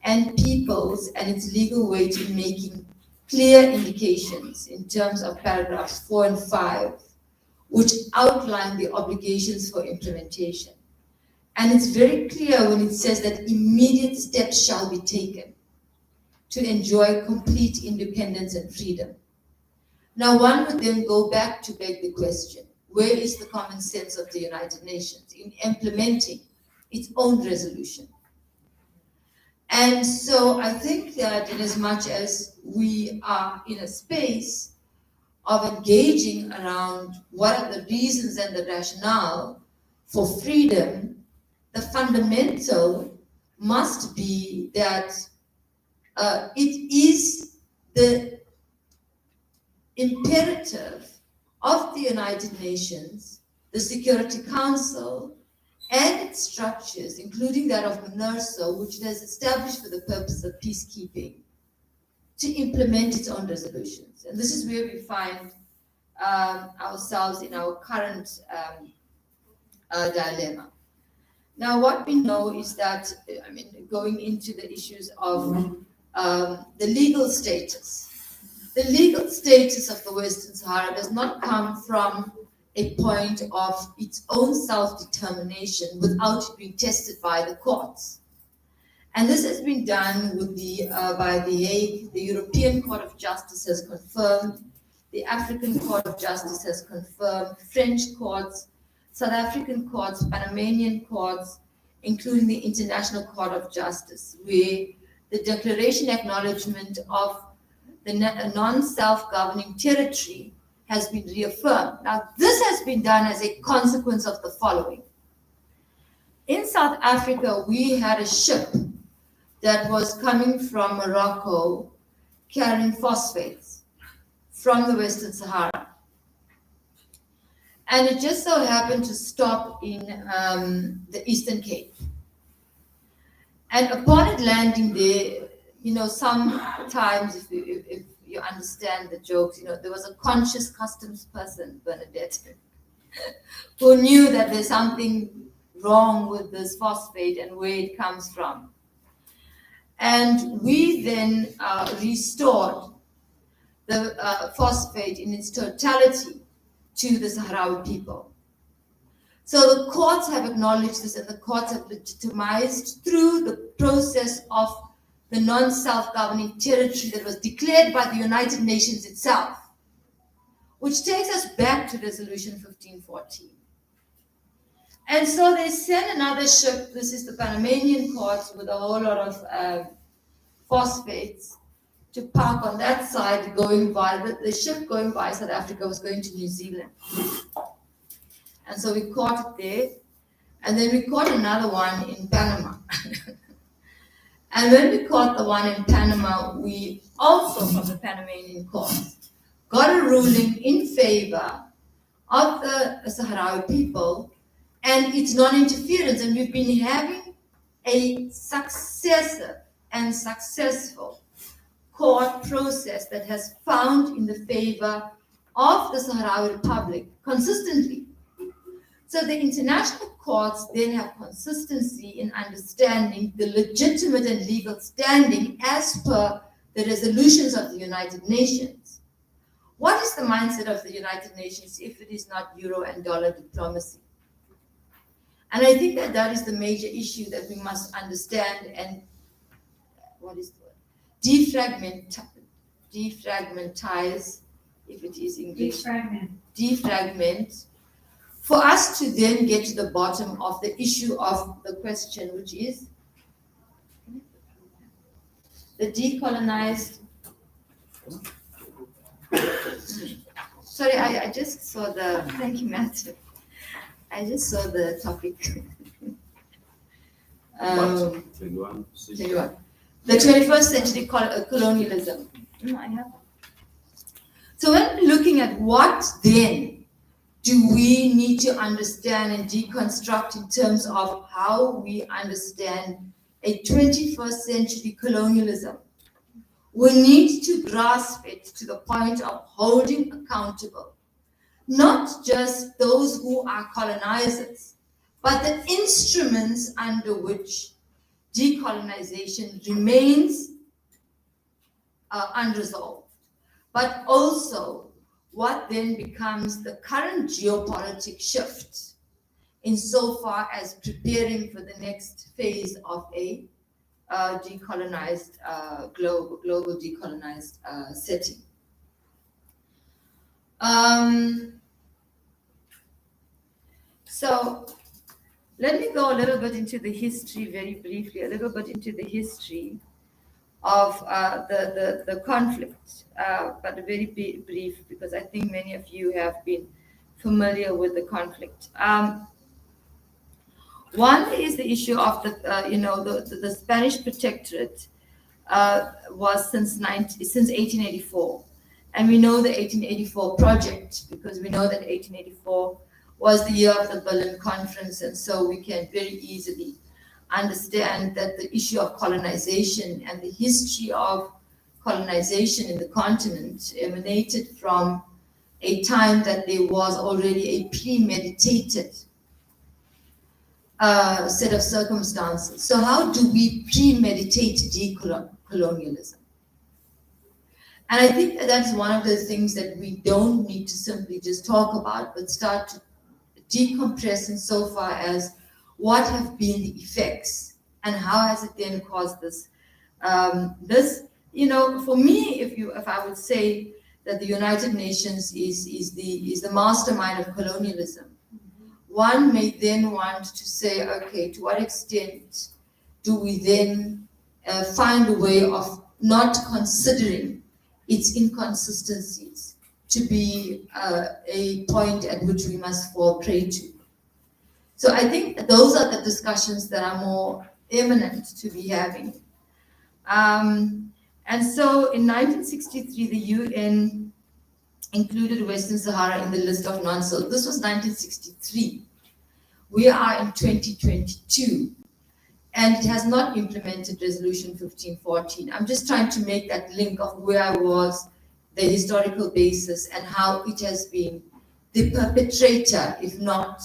and peoples and its legal weight in making clear indications in terms of paragraphs 4 and 5, which outline the obligations for implementation. And it's very clear when it says that immediate steps shall be taken to enjoy complete independence and freedom. Now, one would then go back to beg the question, where is the common sense of the United Nations in implementing its own resolution? And so I think that in as much as we are in a space of engaging around what are the reasons and the rationale for freedom, the fundamental must be that it is the imperative of the United Nations, the Security Council, and its structures, including that of MINURSO, which it has established for the purpose of peacekeeping, to implement its own resolutions. And this is where we find ourselves in our current dilemma. Now, what we know is that, going into the issues of the legal status. The legal status of the Western Sahara does not come from a point of its own self-determination without it being tested by the courts. And this has been done with by the Hague. The European Court of Justice has confirmed, the African Court of Justice has confirmed, French courts, South African courts, Panamanian courts, including the International Court of Justice, where the declaration acknowledgement of the non-self-governing territory has been reaffirmed. Now, this has been done as a consequence of the following. In South Africa, we had a ship that was coming from Morocco carrying phosphates from the Western Sahara. And it just so happened to stop in the Eastern Cape. And upon it landing there, you know, sometimes if you understand the jokes, you know, there was a conscious customs person, Bernadette, who knew that there's something wrong with this phosphate and where it comes from. And we then restored the phosphate in its totality to the Sahrawi people. So the courts have acknowledged this, and the courts have legitimized through the process of the non-self-governing territory that was declared by the United Nations itself, which takes us back to Resolution 1514. And so they send another ship, this is the Panamanian courts, with a whole lot of phosphates to park on that side, going by, the ship going by South Africa was going to New Zealand. And so we caught it there, and then we caught another one in Panama. And when we caught the one in Panama, we also, from the Panamanian courts, got a ruling in favor of the Sahrawi people and its non-interference. And we've been having a successive and successful court process that has found in the favor of the Sahrawi Republic consistently. So the international courts then have consistency in understanding the legitimate and legal standing as per the resolutions of the United Nations. What is the mindset of the United Nations if it is not euro and dollar diplomacy? And I think that that is the major issue that we must understand and, what is the word? Defragmentize, if it is English. Defragment. For us to then get to the bottom of the issue of the question, which is the decolonized. Sorry, I just saw the, thank you, Matthew. I just saw the topic. 21. The 21st century colonialism. I have. So when we're looking at what then do we need to understand and deconstruct in terms of how we understand a 21st century colonialism, we need to grasp it to the point of holding accountable not just those who are colonizers, but the instruments under which decolonization remains unresolved, but also what then becomes the current geopolitical shift insofar as preparing for the next phase of a decolonized, global decolonized setting. So let me go a little bit into the history, very briefly, a little bit into the history of the conflict, but very brief, because I think many of you have been familiar with the conflict. One is the issue of the Spanish protectorate was since 1884, and we know the 1884 project because we know that 1884 was the year of the Berlin Conference, and so we can very easily understand that the issue of colonization and the history of colonization in the continent emanated from a time that there was already a premeditated set of circumstances. So how do we premeditate decolonialism? And I think that's one of the things that we don't need to simply just talk about, but start to decompress insofar as what have been the effects and how has it then caused this. For me, if I would say that the United Nations is the mastermind of colonialism, one may then want to say, okay, to what extent do we then find a way of not considering its inconsistencies to be a point at which we must fall prey to. So I think those are the discussions that are more imminent to be having. And so in 1963, the UN included Western Sahara in the list of non-self. This was 1963. We are in 2022, and it has not implemented Resolution 1514. I'm just trying to make that link of where I was, the historical basis, and how it has been the perpetrator, if not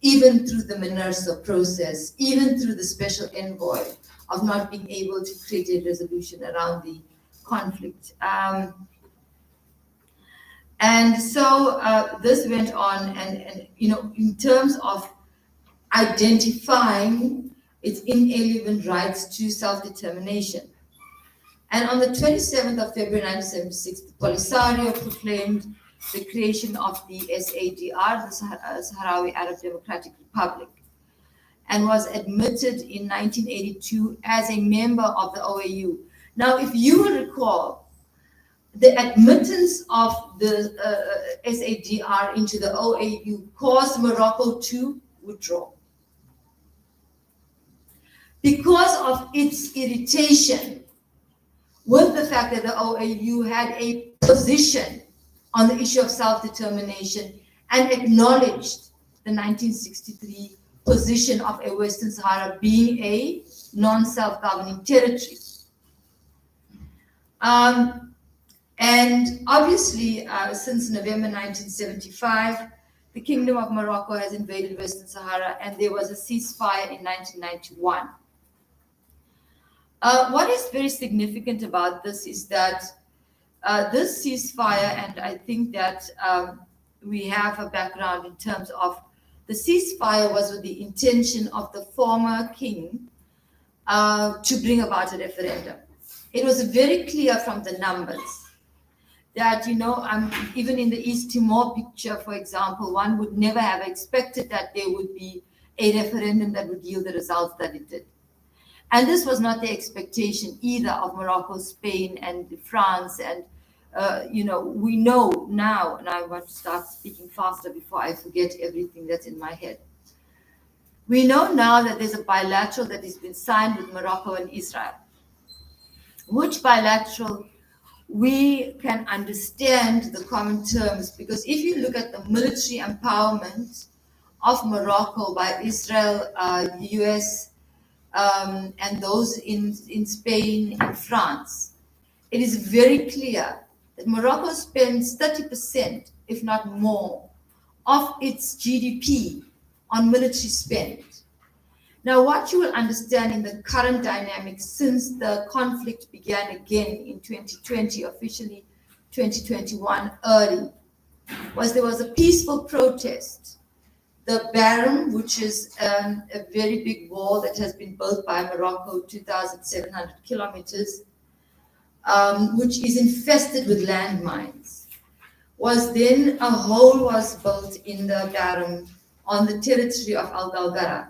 even through the MINURSO process, even through the special envoy, of not being able to create a resolution around the conflict. And so this went on, and you know, in terms of identifying its inalienable rights to self-determination. And on the 27th of February 1976, the Polisario proclaimed the creation of the SADR, the Sahrawi Arab Democratic Republic, and was admitted in 1982 as a member of the OAU. Now, if you will recall, the admittance of the SADR into the OAU caused Morocco to withdraw, because of its irritation with the fact that the OAU had a position on the issue of self-determination and acknowledged the 1963 position of a Western Sahara being a non-self-governing territory. And obviously, since November 1975, the Kingdom of Morocco has invaded Western Sahara, and there was a ceasefire in 1991. What is very significant about this is that this ceasefire, and I think that we have a background in terms of the ceasefire was with the intention of the former king to bring about a referendum. It was very clear from the numbers that, you know, even in the East Timor picture, for example, one would never have expected that there would be a referendum that would yield the results that it did. And this was not the expectation either of Morocco, Spain, and France. And, you know, we know now, and I want to start speaking faster before I forget everything that's in my head. We know now that there's a bilateral that has been signed with Morocco and Israel, which bilateral we can understand the common terms, because if you look at the military empowerment of Morocco by Israel, the US, and those in Spain and France, it is very clear that Morocco spends 30%, if not more, of its GDP on military spend. Now, what you will understand in the current dynamics since the conflict began again in 2020, officially 2021 early, was there was a peaceful protest. The Barham, which is a very big wall that has been built by Morocco, 2,700 kilometers, which is infested with landmines, was then a hole was built in the Barham on the territory of Al Galgara.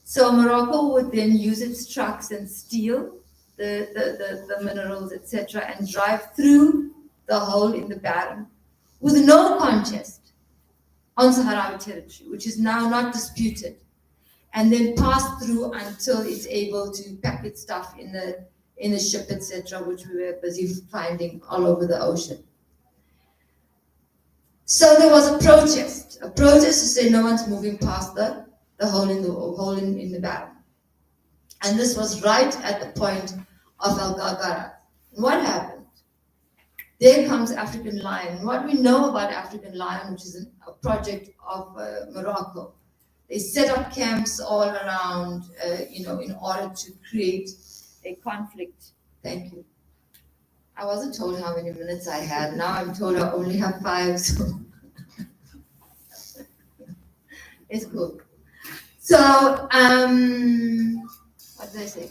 So Morocco would then use its trucks and steal the minerals, etc., and drive through the hole in the Barham with no contest on Sahrawi territory, which is now not disputed, and then pass through until it's able to pack its stuff in the ship, etc., which we were busy finding all over the ocean. So there was a protest to say no one's moving past the hole in the Barham. And this was right at the point of Al Galgara. What happened? There comes African Lion. What we know about African Lion, which is a project of Morocco, they set up camps all around, you know, in order to create a conflict. Thank you. I wasn't told how many minutes I had. Now I'm told I only have 5, so it's good. So, what did I say?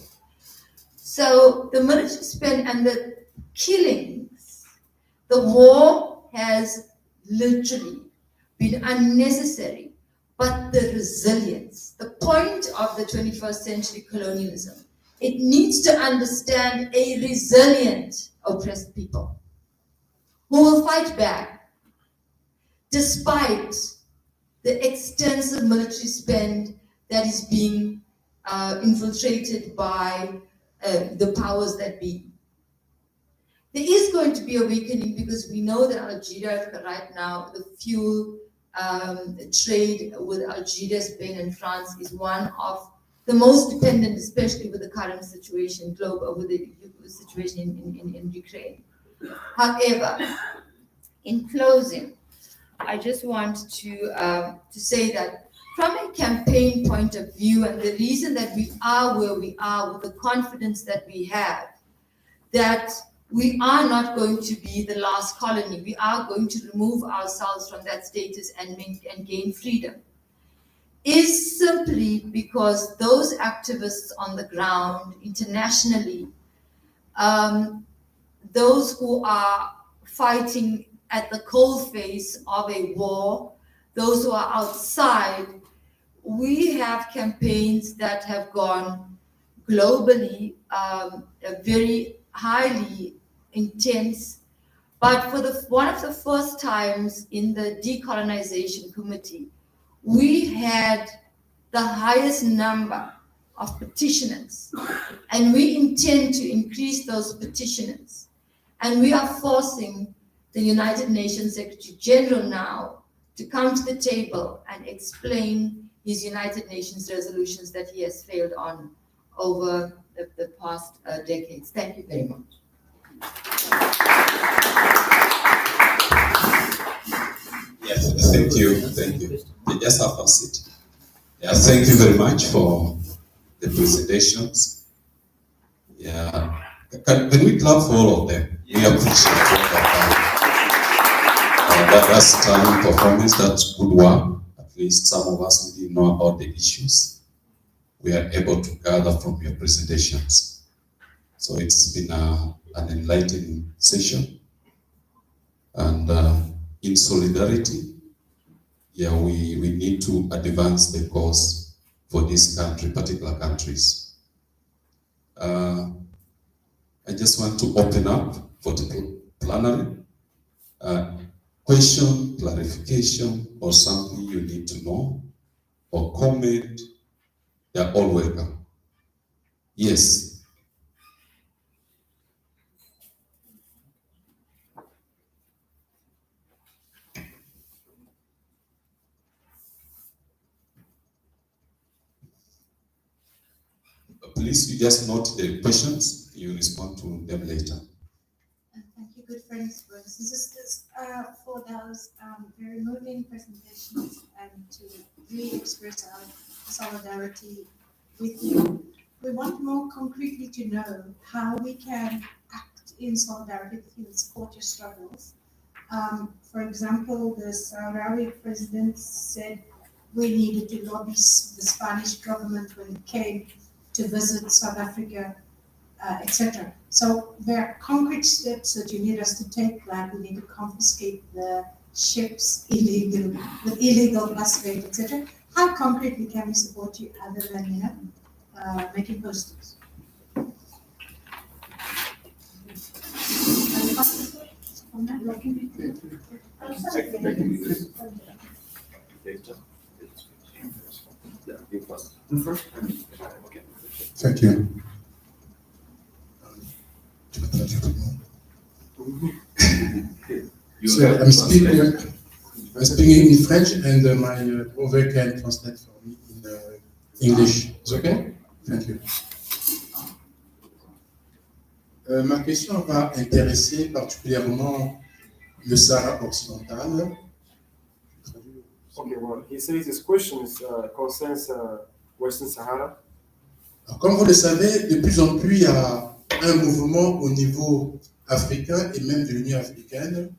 So the military spend and the killings, the war has literally been unnecessary, but the resilience, the point of the 21st century colonialism, it needs to understand a resilient oppressed people. who will fight back despite the extensive military spend that is being infiltrated by the powers that be. There is going to be a weakening because we know that Algeria right now, the fuel trade with Algeria, Spain, and France is one of the most dependent, especially with the current situation, with the situation in Ukraine. However, in closing, I just want to say that from a campaign point of view, and the reason that we are where we are with the confidence that we have, that we are not going to be the last colony. We are going to remove ourselves from that status and gain freedom, is simply because those activists on the ground internationally, those who are fighting at the coalface of a war, those who are outside, we have campaigns that have gone globally, very highly intense, but for one of the first times in the decolonization committee, we had the highest number of petitioners, and we intend to increase those petitioners. And we are forcing the United Nations Secretary General now to come to the table and explain his United Nations resolutions that he has failed on over the past decades. Thank you very much. Yes, thank you. Just have a seat. Yeah, thank you very much for the presentations. Yeah, can we clap for all of them? We appreciate that's stunning performance. That's good work. At least some of us who didn't know about the issues, we are able to gather from your presentations. So it's been an enlightening session, and in solidarity, yeah, we need to advance the cause for this country, particular countries. I just want to open up for the plenary. Question, clarification, or something you need to know, or comment, they're all welcome. Yes. Please, you just note the questions, you respond to them later. Thank you, good friends, brothers and sisters, for those very moving presentations and to really express our solidarity with you. We want more concretely to know how we can act in solidarity with you and support your struggles. For example, the Sahrawi president said we needed to lobby the Spanish government when it came to visit South Africa, etc. So there are concrete steps that you need us to take, like we need to confiscate the ships with illegal phosphate, etc. How concretely can we support you other than, making posters? Thank you. So I'm speaking in French, and my brother can translate for me in English. It's okay? Thank you. Ma question va intéresser particulièrement le Sahara occidental. Okay, well, he says his question concerns Western Sahara. Alors, comme vous le savez, de plus en plus, il y a un mouvement au niveau africain et même de l'Union africaine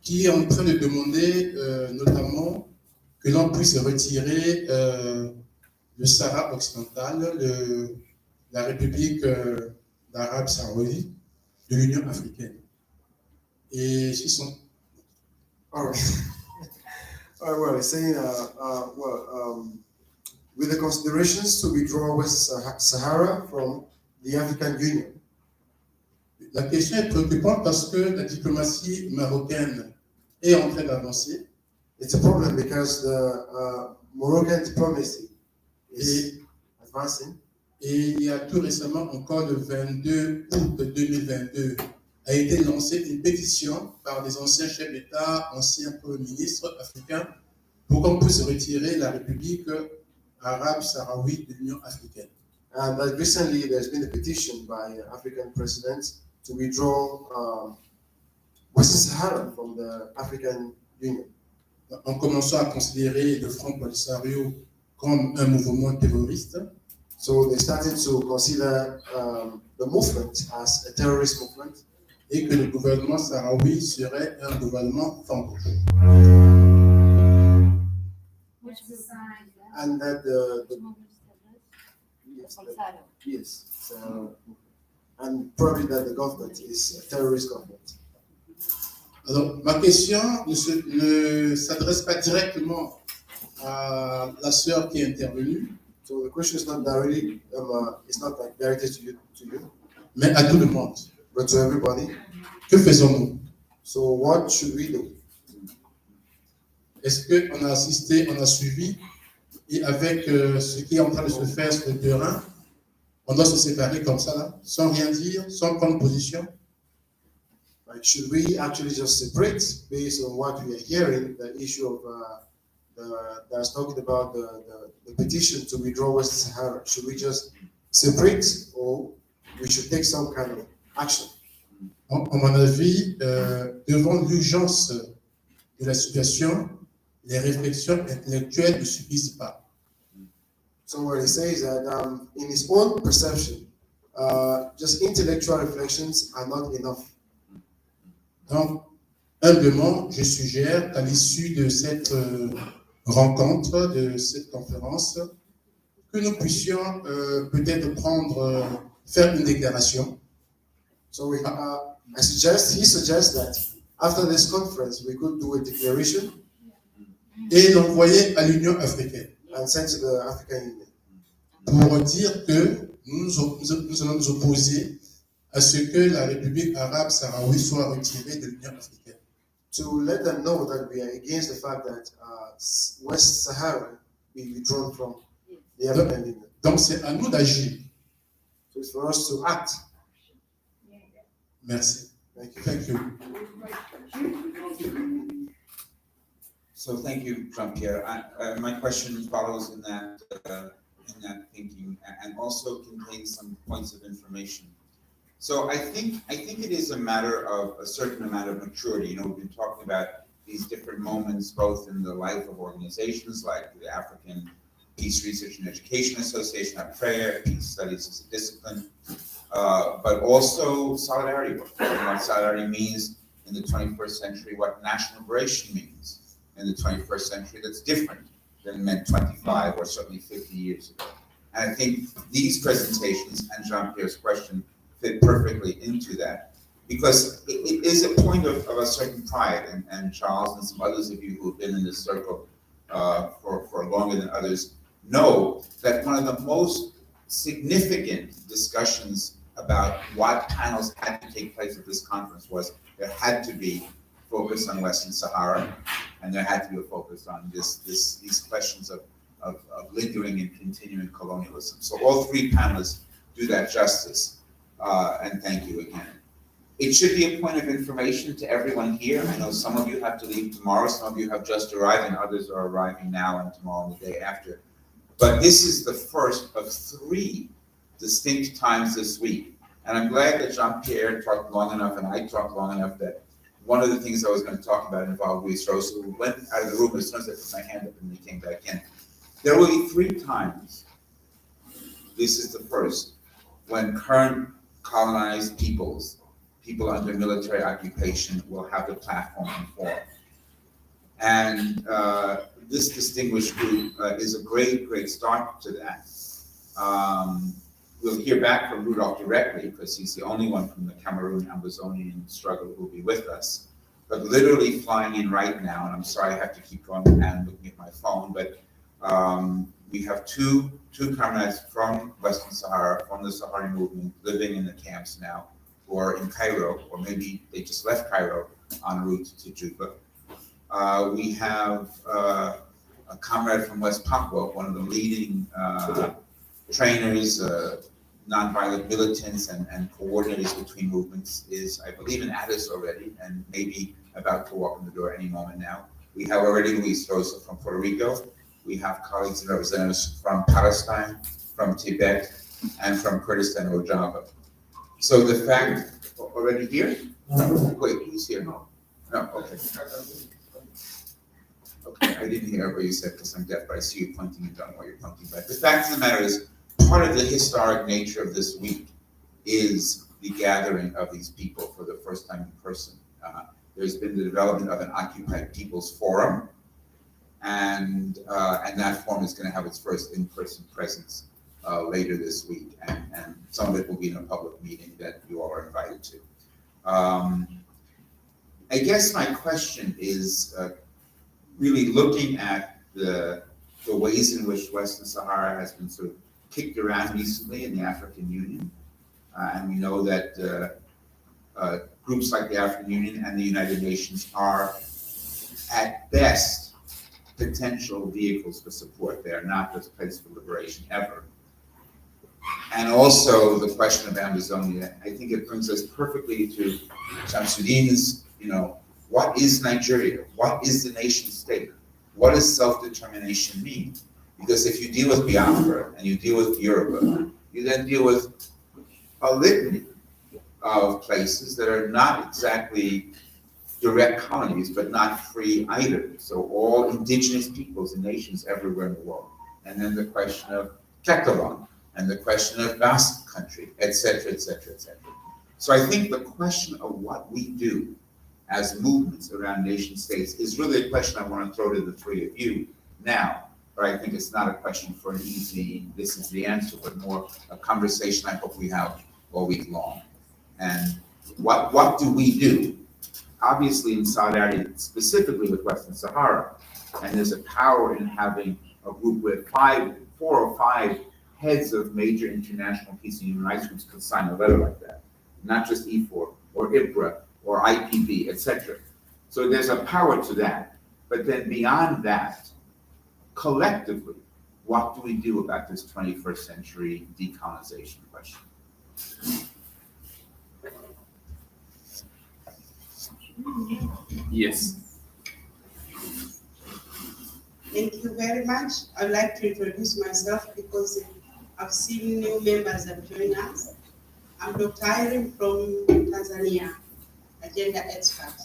qui est en train de demander notamment que l'on puisse retirer le Sahara occidental, la République d'Arabe Sahraoui de l'Union africaine. Et ce sont... All right. All right, well, he's saying, with the considerations to withdraw West Sahara from the African Union. La question est préoccupante parce que la diplomatie marocaine est en train d'avancer. It's a problem because the Moroccan diplomacy is advancing. Et il y a tout récemment, encore le 22 août 2022, a été lancée une pétition par des anciens chefs d'État, anciens premiers ministres africains, pour qu'on puisse retirer la République arabe sahraoui de l'Union africaine. And that recently there's been a petition by African presidents to withdraw Western Sahara from the African Union. En commençant à considérer le Front Polisario comme un mouvement terroriste. So they started to consider the movement as a terrorist movement. Et que le gouvernement sahraoui serait un gouvernement fantoche. And that yes, and probably that the government is a terrorist government. Alors, ma question ne s'adresse pas directement à la sœur qui est intervenue. So the question is not directly, it's not like directed to you, mais à tout le monde. But to everybody. Que faisons-nous? So what should we do? Est-ce qu'on a assisté, on a suivi, et avec ce qui est en train de se faire sur le terrain, on doit se séparer comme ça, là, sans rien dire, sans prendre position? Like, should we actually just separate based on what we are hearing, the issue of that's talking about the petition to withdraw Western Sahara? Should we just separate, or we should take some kind of action? À mon avis, devant l'urgence de la situation, les réflexions intellectuelles ne suffisent pas. So what he says that in his own perception, just intellectual reflections are not enough. Donc, humblement, je suggère qu'à l'issue de cette rencontre, de cette conférence, que nous puissions peut-être faire une déclaration. So he suggests that after this conference, we could do a declaration et l'envoyer à l'Union africaine. And send to the African Union. Pour dire que nous allons nous opposer à ce que la République arabe sahraoui soit retirée de l'Union africaine. To let them know that we are against the fact that West Sahara be withdrawn from the African Union. Donc c'est à nous d'agir. So it's for us to act. Merci. Thank you. Thank you. So thank you, Jean-Pierre. My question follows in that thinking, and also contains some points of information. So I think it is a matter of a certain amount of maturity. You know, we've been talking about these different moments, both in the life of organizations like the African Peace Research and Education Association, AFPREA, Peace Studies as a discipline, but also solidarity work. What solidarity means in the 21st century, what national liberation means in the 21st century that's different than it meant 25 or certainly 50 years ago. And I think these presentations and Jean-Pierre's question fit perfectly into that, because it is a point of a certain pride, and Charles and some others of you who have been in this circle for longer than others know that one of the most significant discussions about what panels had to take place at this conference was there had to be focus on Western Sahara, and there had to be a focus on these questions of lingering and continuing colonialism. So all three panelists do that justice, and thank you again. It should be a point of information to everyone here. I know some of you have to leave tomorrow, some of you have just arrived, and others are arriving now and tomorrow and the day after. But this is the first of three distinct times this week. And I'm glad that Jean-Pierre talked long enough and I talked long enough that one of the things I was going to talk about involved Luis Rosa, who went out of the room as soon as I put my hand up and he came back in. There will be three times, this is the first, when current colonized peoples, people under military occupation, will have the platform and forum. And this distinguished group is a great start to that. We'll hear back from Rudolf directly, because he's the only one from the Cameroon Ambazonian struggle who will be with us. But literally flying in right now, and I'm sorry I have to keep going and looking at my phone, but we have two comrades from Western Sahara, from the Sahrawi movement, living in the camps now, or in Cairo, or maybe they just left Cairo en route to Juba. We have a comrade from West Papua, one of the leading trainers, nonviolent militants, and coordinators between movements, is, I believe, in Addis already, and maybe about to walk in the door any moment now. We have already Luis Rosa from Puerto Rico. We have colleagues and representatives from Palestine, from Tibet, and from Kurdistan or Java. So the fact, already here? Wait, who's here? No, okay. Okay, I didn't hear what you said because I'm deaf, but I see you pointing and don't know what you're pointing back. The fact of the matter is, part of the historic nature of this week is the gathering of these people for the first time in person. There's been the development of an Occupied Peoples Forum, and that forum is going to have its first in-person presence later this week, and some of it will be in a public meeting that you all are invited to. I guess my question is really looking at the ways in which Western Sahara has been sort of kicked around recently in the African Union, and we know that groups like the African Union and the United Nations are, at best, potential vehicles for support. They are not just places for liberation ever. And also the question of Ambazonia, I think it brings us perfectly to Shamsuddin's, what is Nigeria? What is the nation state? What does self-determination mean? Because if you deal with Biafra and you deal with Yoruba, you then deal with a litany of places that are not exactly direct colonies, but not free either. So all indigenous peoples and nations everywhere in the world. And then the question of Catalan, and the question of Basque country, et cetera, et cetera, et cetera. So I think the question of what we do as movements around nation states is really a question I want to throw to the three of you now. But I think it's not a question for an easy, this is the answer, but more a conversation I hope we have all week long. And what do we do? Obviously in solidarity, specifically with Western Sahara, and there's a power in having a group with 4 or 5 heads of major international peace and human rights groups could sign a letter like that, not just E4 or AFPREA or IPB, etc. So there's a power to that. But then beyond that, collectively, what do we do about this 21st century decolonization question? Yes. Thank you very much. I'd like to introduce myself because I've seen new members have joined us. I'm Dr. Irene from Tanzania, a gender expert.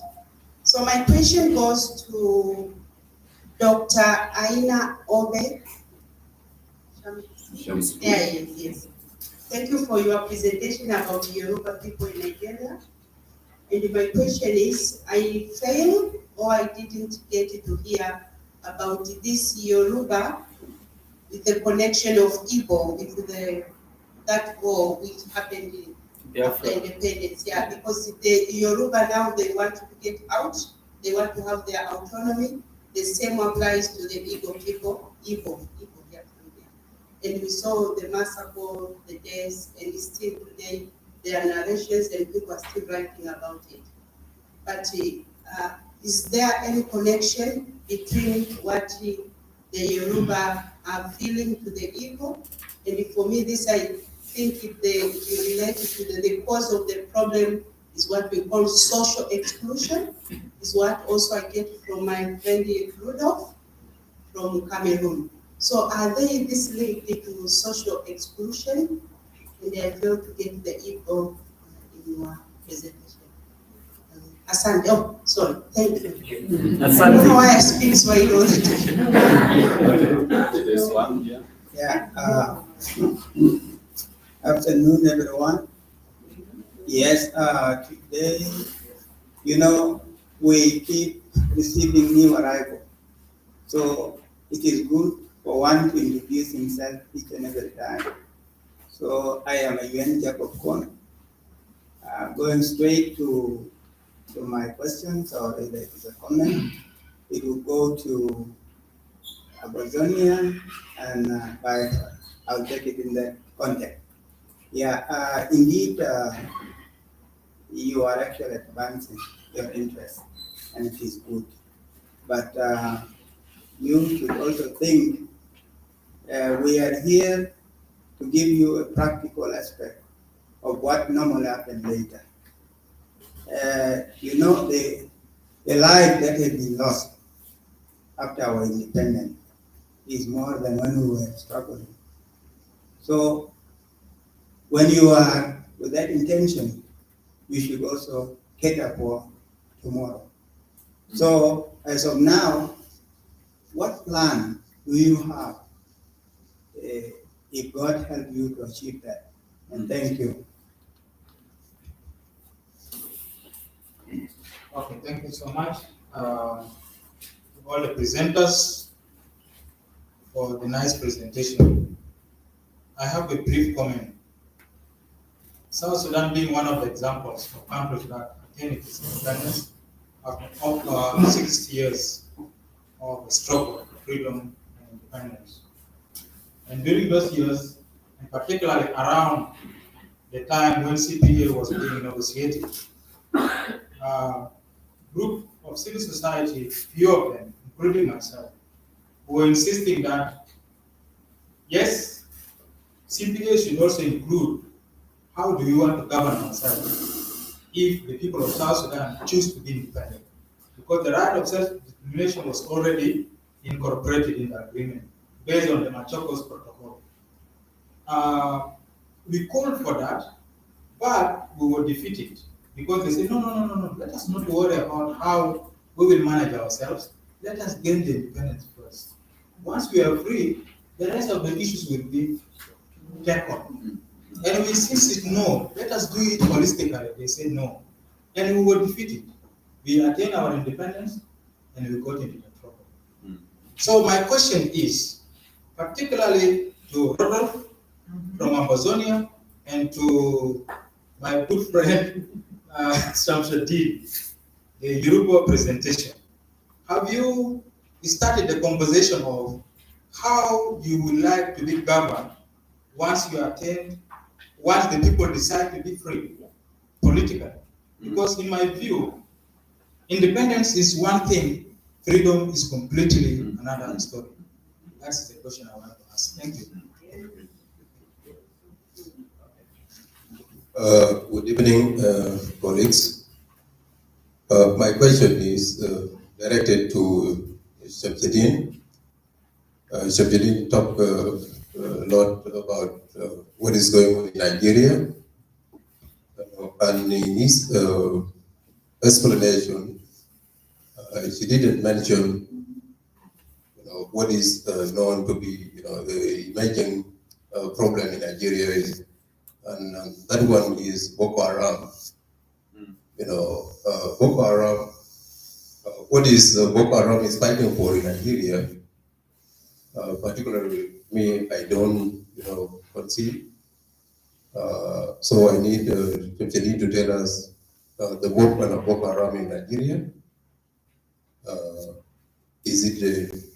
So my question goes to Dr. Aina-Obe Shamsuddin. Yes. Thank you for your presentation about the Yoruba people in Nigeria. And my question is, I failed or I didn't get to hear about this Yoruba with the connection of Igbo with that war which happened after independence. Yeah, because the Yoruba now they want to get out, they want to have their autonomy. The same applies to the Igbo people, Igbo, yeah. And we saw the massacre, the deaths, and still today there are narrations and people are still writing about it. But is there any connection between what the Yoruba are feeling to the Igbo? And for me, this I think it related to the cause of the problem is what we call social exclusion, is what also I get from my friend Rudolf from Cameroon. So are they this linked to social exclusion? And I failed to get the Igbo in your presentation. Asante. Oh, sorry. Thank you. Asante. I don't know why I speak Swahili. This one, yeah. Yeah. Afternoon, everyone. Yes. Today, we keep receiving new arrival, so it is good for one to introduce himself each and every time. So I am a UN Jacob Kon. Going straight to my questions, or if it is a comment, it will go to Ambazonia, and I'll take it in that context. Yeah, indeed, you are actually advancing your interests, and it is good. But you should also think we are here to give you a practical aspect of what normally happens later. You know, the life that has been lost after our independence is more than when we were struggling. So when you are with that intention, you should also cater for tomorrow. So as of now, what plan do you have if God help you to achieve that? And thank you. Okay, thank you so much to all the presenters for the nice presentation. I have a brief comment. South Sudan being one of the examples of countries that attained its independence after 60 years of struggle for freedom and independence. And during those years, and particularly around the time when CPA was being negotiated, group of civil society, few of them, including myself, were insisting that, yes, CPA should also include how do we want to govern ourselves if the people of South Sudan choose to be independent. Because the right of self-determination was already incorporated in the agreement based on the Machokos Protocol. We called for that, but we were defeated because they said, no, let us not worry about how we will manage ourselves. Let us gain the independence first. Once we are free, the rest of the issues will be tackled. And we insisted, no, let us do it holistically. They said no. And we were defeated. We attained our independence and we got into trouble. So my question is, particularly to Rudolf from Ambazonia and to my good friend Shamsuddin, the Yoruba presentation. Have you started the conversation of how you would like to be governed once the people decide to be free politically? Because in my view, independence is one thing, freedom is completely another story. That's the question I want to ask. Thank you. Good evening, colleagues. My question is directed to Shamsuddin. Shamsuddin talked a lot about what is going on in Nigeria. And in his explanation, she didn't mention what is known to be the emerging problem in Nigeria, and that one is Boko Haram. Boko Haram. What is Boko Haram is fighting for in Nigeria? Particularly me, I don't conceive. So I need to tell us the movement of Boko Haram in Nigeria. Is it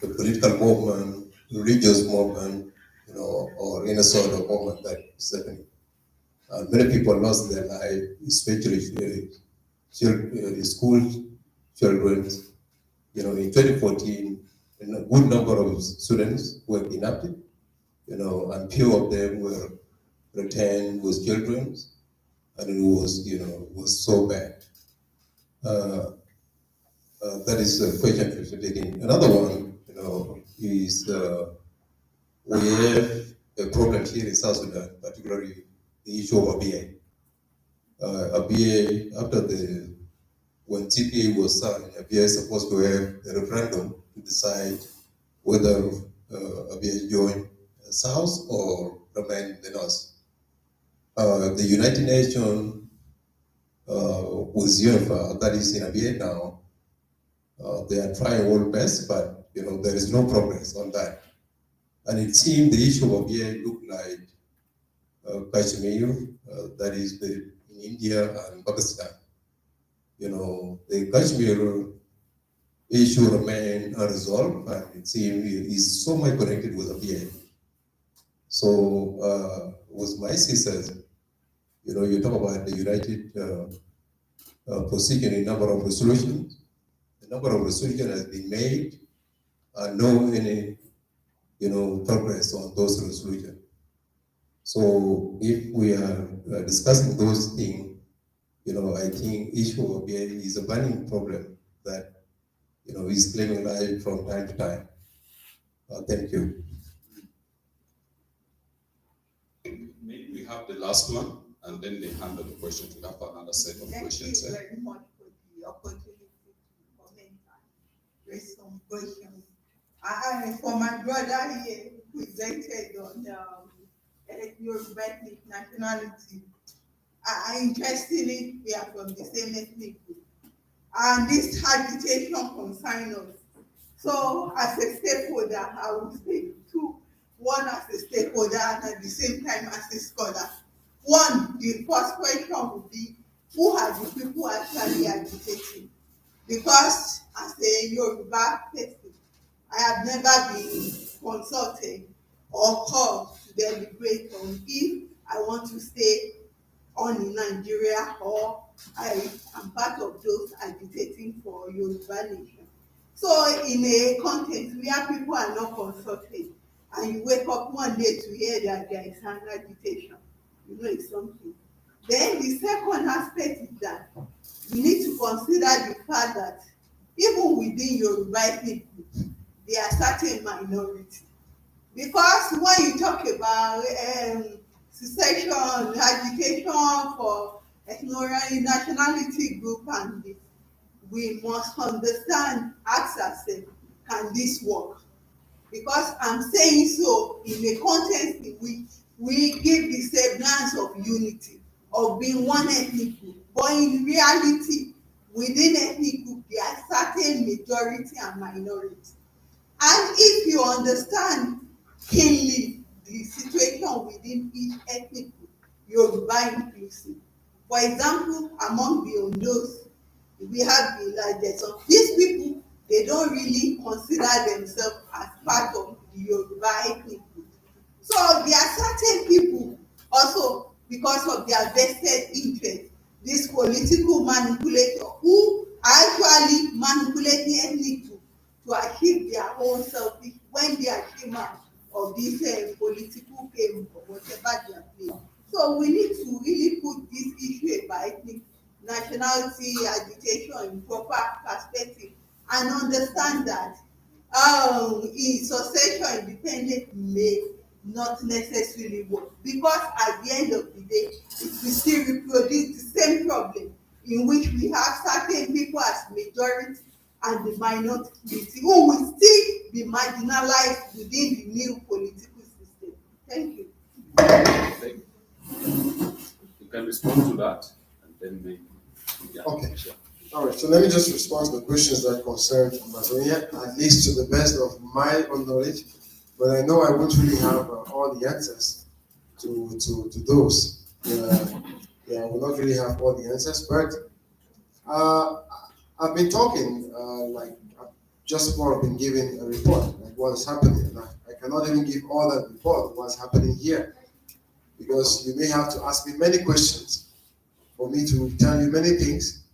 a political movement, religious movement, or any sort of movement that is happening? Many people lost their life, especially school children. In 2014, a good number of students were kidnapped, and few of them were returned with children, and it was so bad. That is a question for today. Another one, is we have a problem here in South Sudan, particularly the issue of ABA. ABA, when TPA was signed, ABA is supposed to have a referendum to decide whether ABA join the South or remain in the North. The United Nations with UNIFA, that is in ABA now, they are trying all best, but there is no progress on that. And it seemed the issue of ABA looked like Kashmir, that is in India and Pakistan. The Kashmir issue remained unresolved, and it seems is so much connected with ABA. So with my sisters, you talk about the United position in number of resolutions. The number of resolutions has been made, and no any, progress on those resolutions. So if we are discussing those things, I think issue of here is a burning problem that, is claiming life from time to time. Thank you. Maybe we have the last one, and then they handle the question. We have another set of questions. Thank you very much for the opportunity to comment and raise some questions. For my brother here, presented on Yoruba ethnic nationality. Interestingly, we are from the same ethnic group, and this agitation concerns us. So, as a stakeholder, I will speak to one as a stakeholder and at the same time as a scholar. One, the first question would be, who are the people actually agitating? Because as a Yoruba person, I have never been consulted or called to deliberate on if I want to stay on in Nigeria or I am part of those agitating for Yoruba nation. So in a context where people are not consulted and you wake up one day to hear that there is an agitation, it's something. Then the second aspect is that we need to consider the fact that even within Yoruba ethnic groups, there are certain minorities. Because when you talk about secession, agitation for ethnic nationality group and this, we must understand, ask ourselves, can this work? Because I'm saying so in a context in which we give the semblance of unity, of being one ethnic group. But in reality, within ethnic group, there are certain majority and minority. And if you understand keenly the situation within each ethnic group, Yoruba inclusive. For example, among the Ondos, we have the largest. So these people, they don't really consider themselves as part of the Yoruba ethnic group. So there are certain people also, because of their vested interest, these political manipulators who are actually manipulating ethnic group to achieve their own selfish when they achievement of this political game or whatever they are playing. So we need to really put this issue about ethnic nationality agitation in proper perspective and understand that in succession independence may not necessarily work, because at the end of the day it will still reproduce the same problem in which we have certain people as majority and the minority who will still be marginalized within the new political system. Thank you. Thank you. You can respond to that, and then maybe. Yeah. Okay. Sure. All right. So let me just respond to the questions that concern Ambazonia, at least to the best of my own knowledge. But I know I won't really have all the answers to those. I will not really have all the answers, but I've been talking, just more been giving a report, like what is happening. And I cannot even give all that report, what's happening here, because you may have to ask me many questions for me to tell you many things,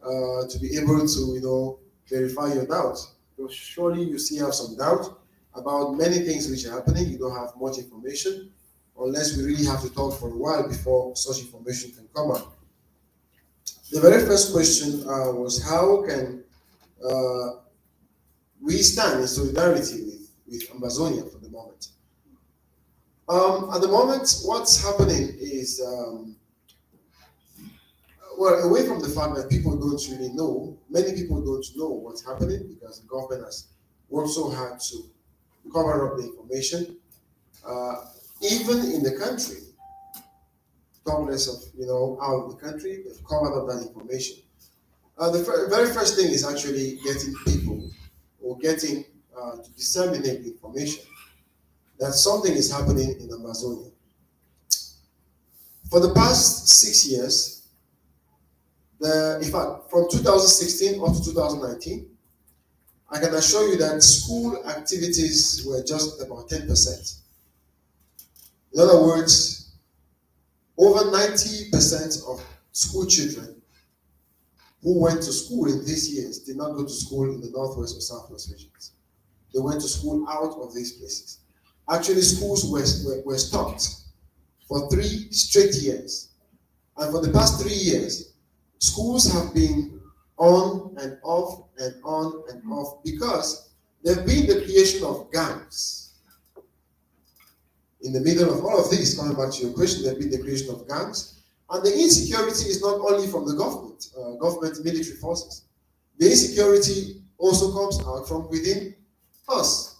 to be able to, verify your doubts. Because surely you still have some doubt about many things which are happening. You don't have much information, unless we really have to talk for a while before such information can come out. The very first question was, how can we stand in solidarity with Ambazonia for the moment? At the moment, what's happening is, well, away from the fact that people don't really know, many people don't know what's happening because the government has worked so hard to cover up the information. Even in the country, talk less of, out of the country, they've covered up that information. The very first thing is actually getting people or getting to disseminate the information that something is happening in Amazonia. For the past 6 years, in fact, from 2016 up to 2019, I can assure you that school activities were just about 10%. In other words, over 90% of school children who went to school in these years did not go to school in the northwest or southwest regions. They went to school out of these places. Actually, schools were stopped for 3 straight years. And for the past 3 years, schools have been on and off and on and off because there have been the creation of gangs. In the middle of all of this, coming back to your question, there have been the creation of gangs. And the insecurity is not only from the government military forces. The insecurity also comes out from within us.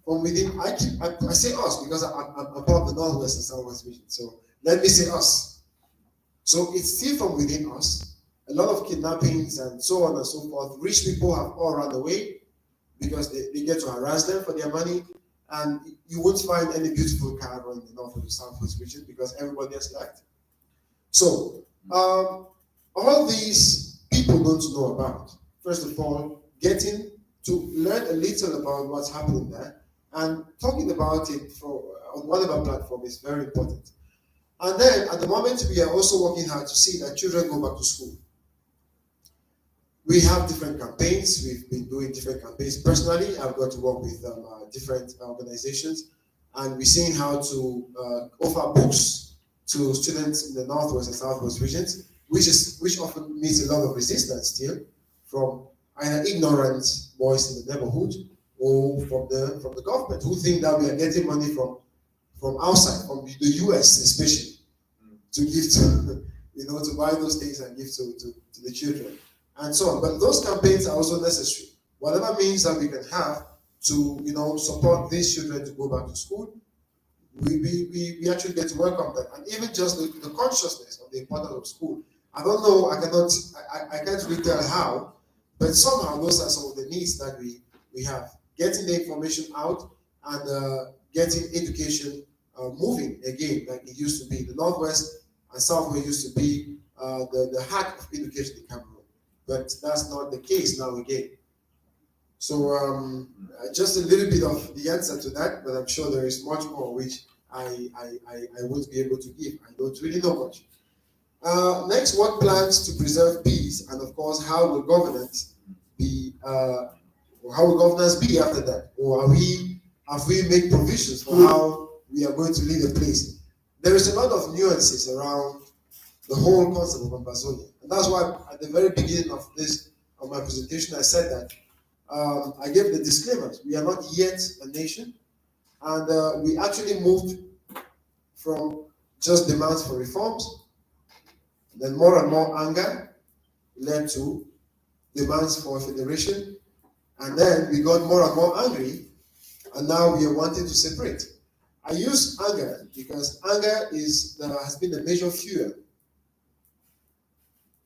From within, I say us because I'm part of the Northwest and Southwest region. So let me say us. So it's still from within us. A lot of kidnappings and so on and so forth. Rich people have all run away because they get to harass them for their money. And you won't find any beautiful car in the North or the Southwest region because everybody has left. So all these people don't know about. First of all, getting to learn a little about what's happening there and talking about it on whatever platform is very important. And then at the moment, we are also working hard to see that children go back to school. We have different campaigns. We've been doing different campaigns. Personally, I've got to work with different organizations, and we're seeing how to offer books to students in the Northwest and Southwest regions, which often meets a lot of resistance still from either ignorant boys in the neighborhood or from the government who think that we are getting money from outside, from the US especially, to give to, to buy those things and give to the children and so on. But those campaigns are also necessary. Whatever means that we can have to, support these children to go back to school, we actually get to work on that. And even just the consciousness of the importance of school. I don't know, I can't really tell how, but somehow those are some of the needs that we have. Getting the information out and getting education moving again like it used to be. The Northwest and Southwest used to be the heart of education in Cameroon. But that's not the case now again. So just a little bit of the answer to that, but I'm sure there is much more which I won't be able to give. I don't really know much. Next, what plans to preserve peace, and of course, how will governance be? How will governance be after that? Or have we made provisions for how we are going to lead the place? There is a lot of nuances around the whole concept of Ambazonia, and that's why at the very beginning of my presentation, I said that I gave the disclaimers. We are not yet a nation, and we actually moved from just demands for reforms, then more and more anger led to demands for federation, and then we got more and more angry, and now we are wanting to separate. I use anger because anger has been the major fuel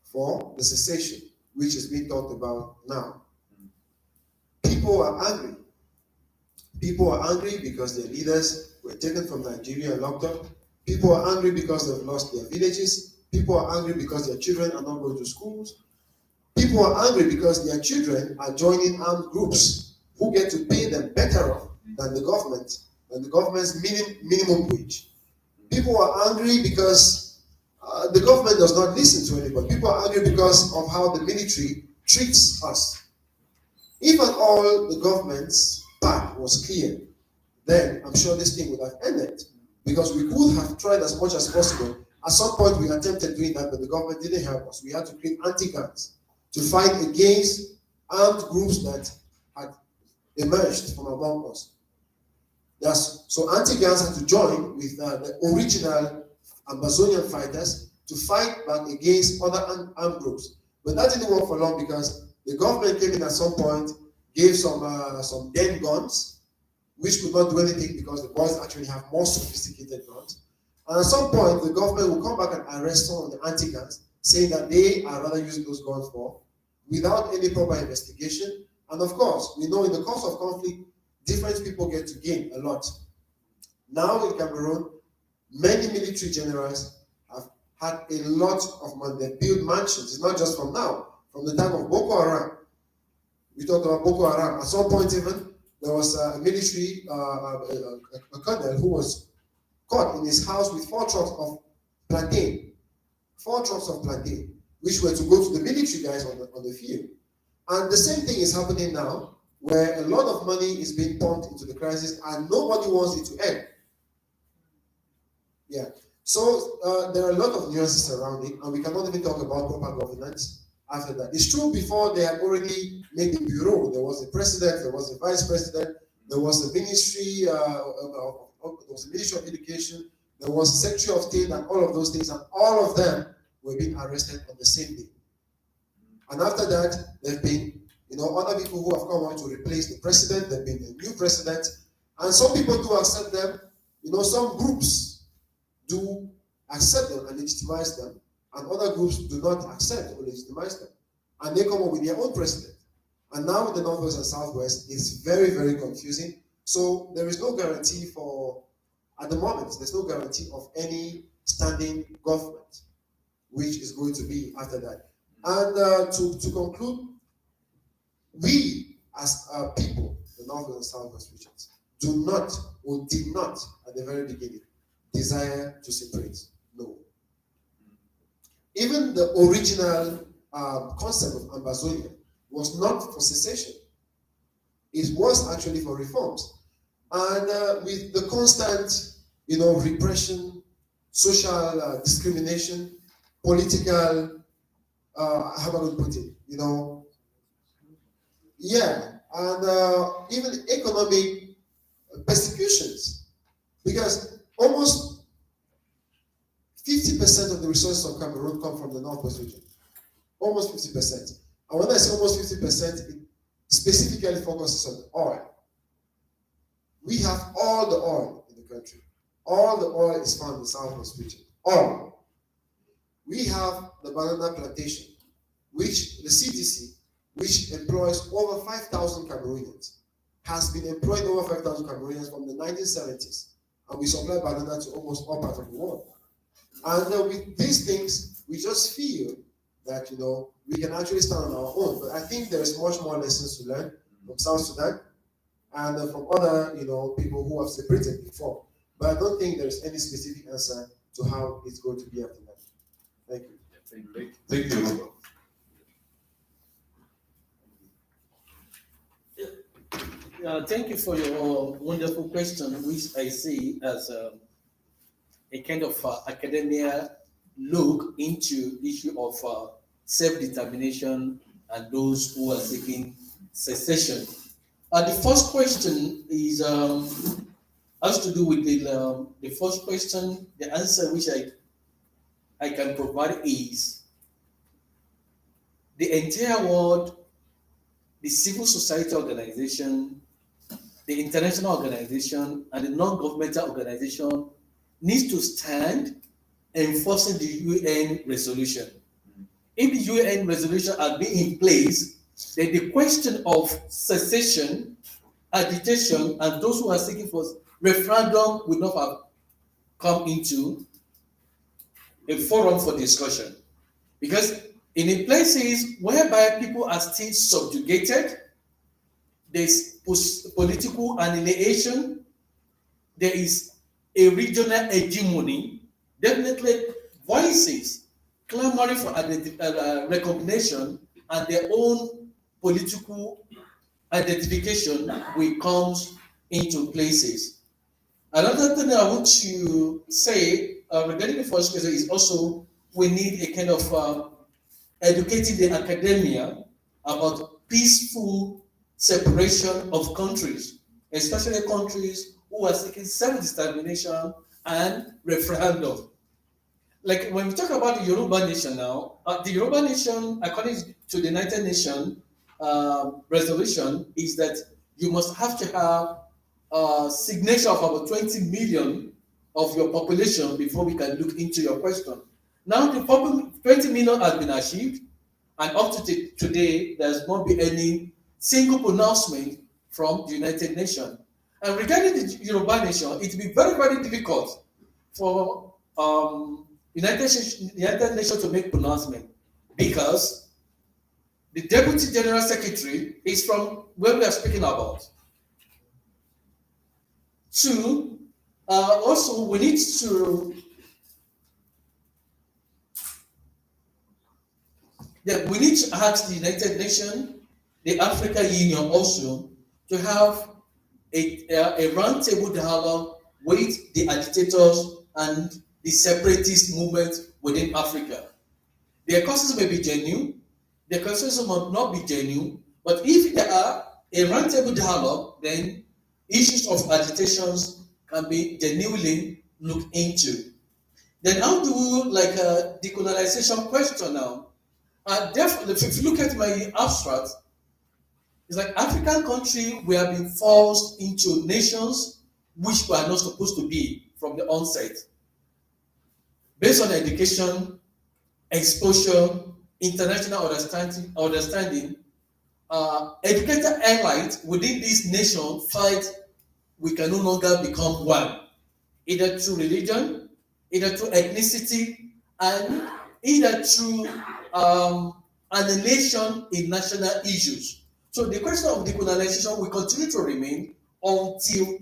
for the secession, which is being talked about now. People are angry. People are angry because their leaders were taken from Nigeria and locked up. People are angry because they've lost their villages. People are angry because their children are not going to schools. People are angry because their children are joining armed groups who get to pay them better off than the government's minimum wage. People are angry because the government does not listen to anybody. People are angry because of how the military treats us. If at all the government's path was clear, then I'm sure this thing would have ended, because we could have tried as much as possible. At some point we attempted doing that, but the government didn't help us. We had to create anti-gangs to fight against armed groups that had emerged from among us. So anti-gangs had to join with the original Ambazonian fighters to fight back against other armed groups. But that didn't work for long because the government came in at some point, gave some den guns, which could not do anything because the boys actually have more sophisticated guns. And at some point, the government will come back and arrest some of the anti-gangs, saying that they are rather using those guns without any proper investigation. And of course, we know in the course of conflict, different people get to gain a lot. Now in Cameroon, many military generals have had a lot of money. They built mansions. It's not just from now, from the time of Boko Haram. We talked about Boko Haram. At some point even, there was a military, a colonel who was caught in his house with 4 trucks of plantain. 4 trucks of plantain. which were to go to the military guys on the field. And the same thing is happening now, where a lot of money is being pumped into the crisis and nobody wants it to end. Yeah. So there are a lot of nuances around it, and we cannot even talk about proper governance after that. It's true before they had already made the bureau. There was a president, there was a vice president, there was a ministry, there was a ministry of education, there was a secretary of state, and all of those things, and all of them were being arrested on the same day. And after that, there have been, other people who have come on to replace the president. There have been a new president, and some people do accept them. Some groups do accept them and legitimize them, and other groups do not accept or legitimize them, and they come up with their own president. And now with the Northwest and Southwest, it's very, very confusing. So there is no guarantee at the moment, there's no guarantee of any standing government, which is going to be after that. And to conclude, we as people, the Northwest and Southwest regions, do not or did not at the very beginning desire to separate. No. Even the original concept of Ambazonia was not for secession. It was actually for reforms. And with the constant, repression, social discrimination, political, how am I going to put it? And even economic persecutions, because almost 50% of the resources of Cameroon come from the Northwest region. Almost 50%. And when I say almost 50%, it specifically focuses on oil. We have all the oil in the country. All the oil is found in the Southwest region. All. We have the banana plantation, which the CDC, which employs over 5,000 Cameroonians, has been employed over 5,000 Cameroonians from the 1970s. And we supply banana to almost all parts of the world. And with these things, we just feel that, we can actually stand on our own. But I think there is much more lessons to learn from South Sudan and from other, people who have separated before. But I don't think there is any specific answer to how it's going to be after that. Thank you. Thank you, Rudolf. Thank you for your wonderful question, which I see as a kind of academia look into issue of self-determination and those who are seeking secession. The first question is has to do with the first question. The answer which I can provide is the entire world, the civil society organization, the international organization, and the non-governmental organization needs to stand enforcing the UN resolution. If the UN resolution had been in place, then the question of secession, agitation, and those who are seeking for referendum would not have come into a forum for discussion. Because in the places whereby people are still subjugated, there's political annihilation, there is a regional hegemony, definitely voices clamoring for recognition and their own political identification will come into places. Another thing I want to say regarding the first question is also we need a kind of educating the academia about peaceful separation of countries, especially countries who are seeking self-determination and referendum. Like when we talk about the Yoruba nation now, the Yoruba nation, according to the United Nations resolution, is that you must have to have a signature of about 20 million of your population before we can look into your question. Now the 20 million has been achieved, and up to today, there's not been any single pronouncement from the United Nations. And regarding the Yoruba nation, it will be very, very difficult for United Nations to make pronouncement because the Deputy General Secretary is from where we are speaking about. Two, also we need to that we need to ask the United Nations, the African Union also, to have a roundtable dialogue with the agitators and the separatist movement within Africa. Their causes may be genuine, their causes might not be genuine, but if there are a roundtable dialogue, then issues of agitations can be genuinely looked into. Then how do we like a decolonization question now? Definitely, if you look at my abstract, it's like African country we have been forced into nations which we are not supposed to be from the onset. Based on education, exposure, international understanding, educated elites within this nation fight we can no longer become one, either through religion, either through ethnicity, and either through annihilation in national issues. So the question of decolonization will continue to remain until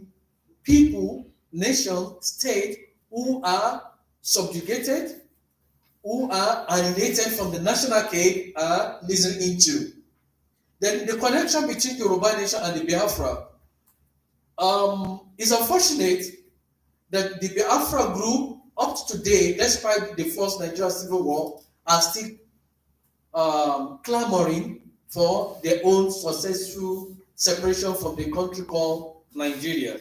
people, nation, state who are subjugated, who are alienated from the national cave are listened into. Then the connection between the Yoruba nation and the Biafra is unfortunate that the Biafra group up to today, despite the first Nigerian civil war, are still clamoring for their own successful separation from the country called Nigeria.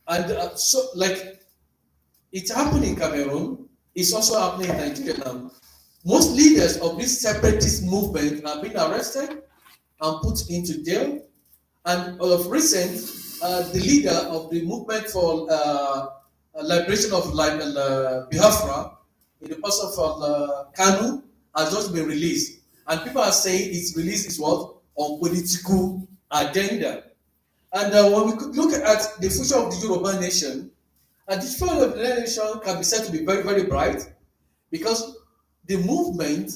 And so, like, it's happening in Cameroon, it's also happening in Nigeria now. Most leaders of this separatist movement have been arrested and put into jail. And of recent, the leader of the movement for liberation of Biafra, in the person of Kanu, has just been released. And people are saying its release is what? On political agenda. And when we could look at the future of the Yoruba nation, and the future of the nation can be said to be very, very bright, because the movement,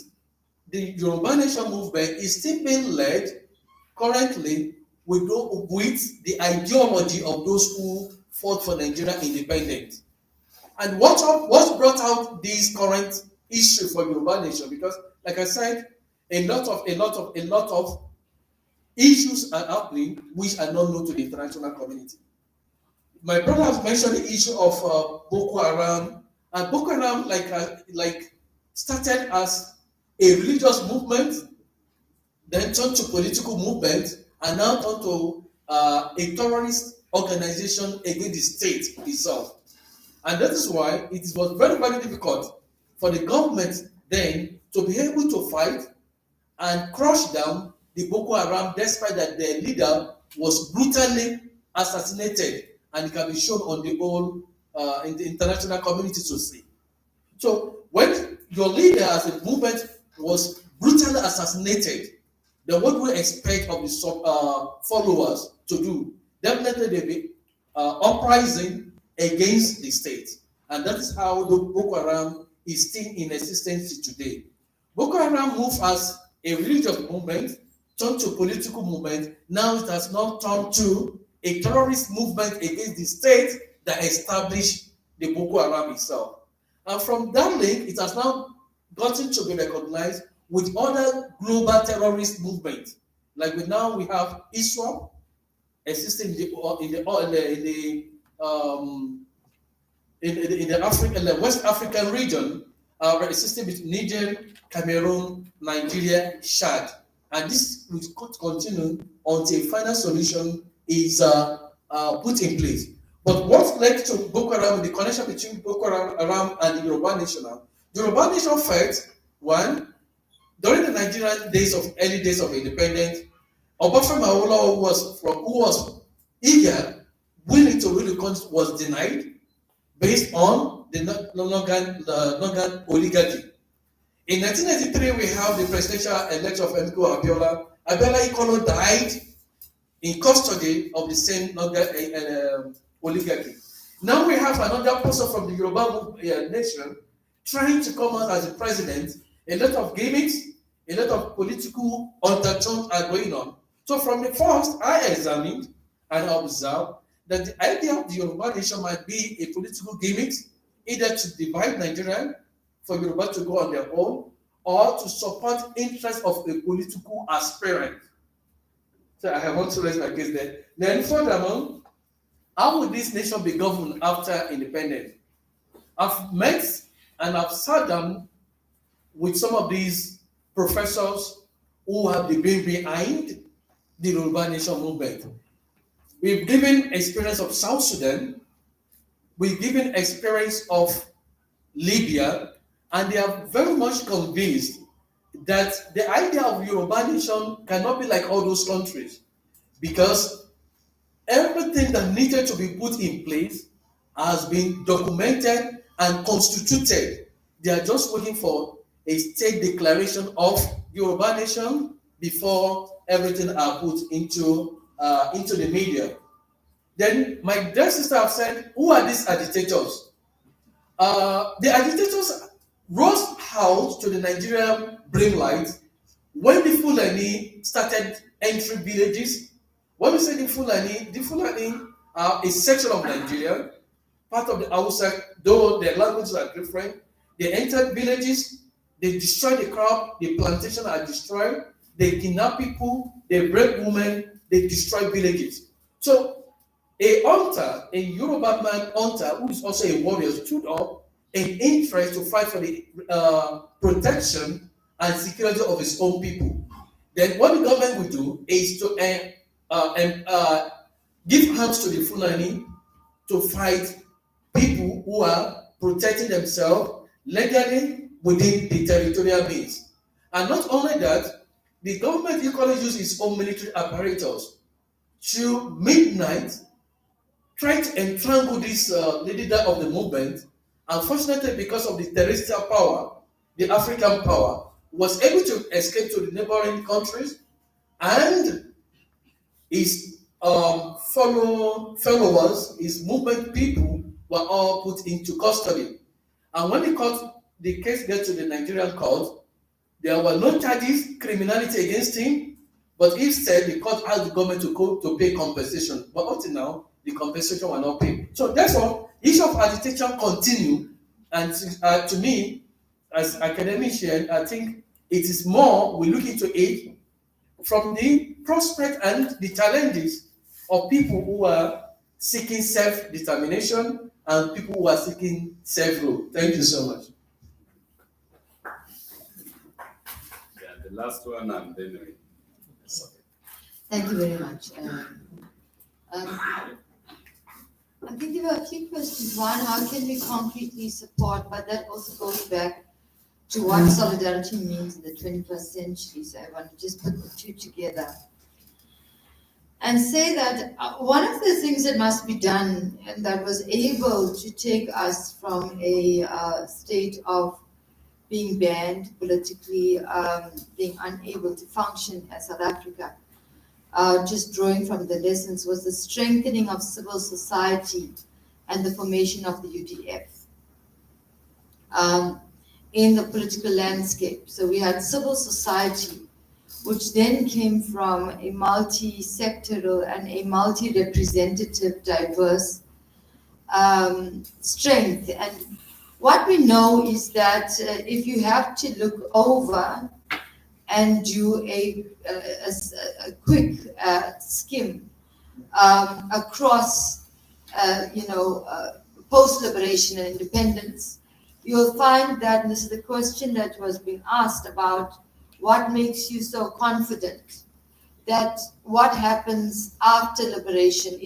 the Yoruba nation movement, is still being led currently with the ideology of those who fought for Nigeria independence. And what brought out this current issue for Yoruba nation? Because, like I said, a lot of issues are happening which are not known to the international community. My brother has mentioned the issue of Boko Haram, and Boko Haram started as a religious movement, then turned to political movement, and now turned to a terrorist organization against the state itself. And that is why it was very, very difficult for the government then to be able to fight and crush down the Boko Haram, despite that their leader was brutally assassinated, and it can be shown on the whole in the international community to see. So when your leader as a movement was brutally assassinated, then what do we expect of the followers to do? Definitely they'll be uprising against the state. And that is how the Boko Haram is still in existence today. Boko Haram moved as a religious movement, turned to a political movement. Now it has not turned to a terrorist movement against the state that established the Boko Haram itself. And from that link, it has now gotten to be recognized with other global terrorist movements. Like we have ISWAP existing in the West African region, existing between Niger, Cameroon, Nigeria, Chad. And this will continue until a final solution is put in place. But what led to Boko Haram, the connection between Boko Haram and the Yoruba nation now? The Yoruba nation felt, one, during the Nigerian early days of independence, Obafemi Awolowo who was eager, willing to rule the country, was denied based on the Nongan oligarchy. In 1993, we have the presidential election of Emiko Abiola. Abiola Ikolo died in custody of the same Nongan oligarchy. Now we have another person from the Yoruba nation trying to come out as a president. A lot of gimmicks, a lot of political undertones are going on. So from the first, I examined and observed that the idea of the Yoruba nation might be a political gimmick, either to divide Nigeria, for Yoruba to go on their own, or to support interests of a political aspirant. So I want to raise my case there. Then furthermore, how would this nation be governed after independence? I've met and I've sat down with some of these professors who have been behind the Yoruba Nation movement. We've given experience of South Sudan, we've given experience of Libya, and they are very much convinced that the idea of Yoruba Nation cannot be like all those countries, because everything that needed to be put in place has been documented and constituted. They are just waiting for a state declaration of Yoruba Nation before everything are put into the media. Then my dear sister have said, who are these agitators? The agitators rose out to the Nigerian brimlight when the Fulani started entering villages. When we say the Fulani are a section of Nigeria, part of the Hausa, though their languages are different. They entered villages, they destroyed the crop, the plantation are destroyed, they kidnap people, they rape women, they destroy villages. So a hunter, a Yoruba man hunter, who is also a warrior, stood up in interest to fight for the protection and security of his own people. Then what the government will do is to give arms to the Fulani to fight people who are protecting themselves legally within the territorial base. And not only that, the government equally uses its own military apparatus to midnight try to entrangle this leader of the movement. Unfortunately, because of the terrestrial power, the African power, was able to escape to the neighboring countries, and his followers, his movement people, were all put into custody. And when the case gets to the Nigerian court, there were no charges, criminality against him, but instead the court asked the government to pay compensation. But until now, the compensation were not paid. So therefore, issue of agitation continue, and to me, as academician, I think it is more we look into it from the prospect and the challenges of people who are seeking self-determination and people who are seeking self-rule. Thank you so much. Yeah, the last one, and then Thank you very much. I think there were a few questions. One, how can we concretely support, but that also goes back to what solidarity means in the 21st century. So I want to just put the two together and say that one of the things that must be done and that was able to take us from a state of being banned politically, being unable to function as South Africa, just drawing from the lessons, was the strengthening of civil society and the formation of the UDF in the political landscape. So we had civil society, which then came from a multi-sectoral and a multi-representative, diverse strength. And what we know is that if you have to look over and do a quick skim across, post-liberation and independence, you'll find that, and this is the question that was being asked about, what makes you so confident that what happens after liberation is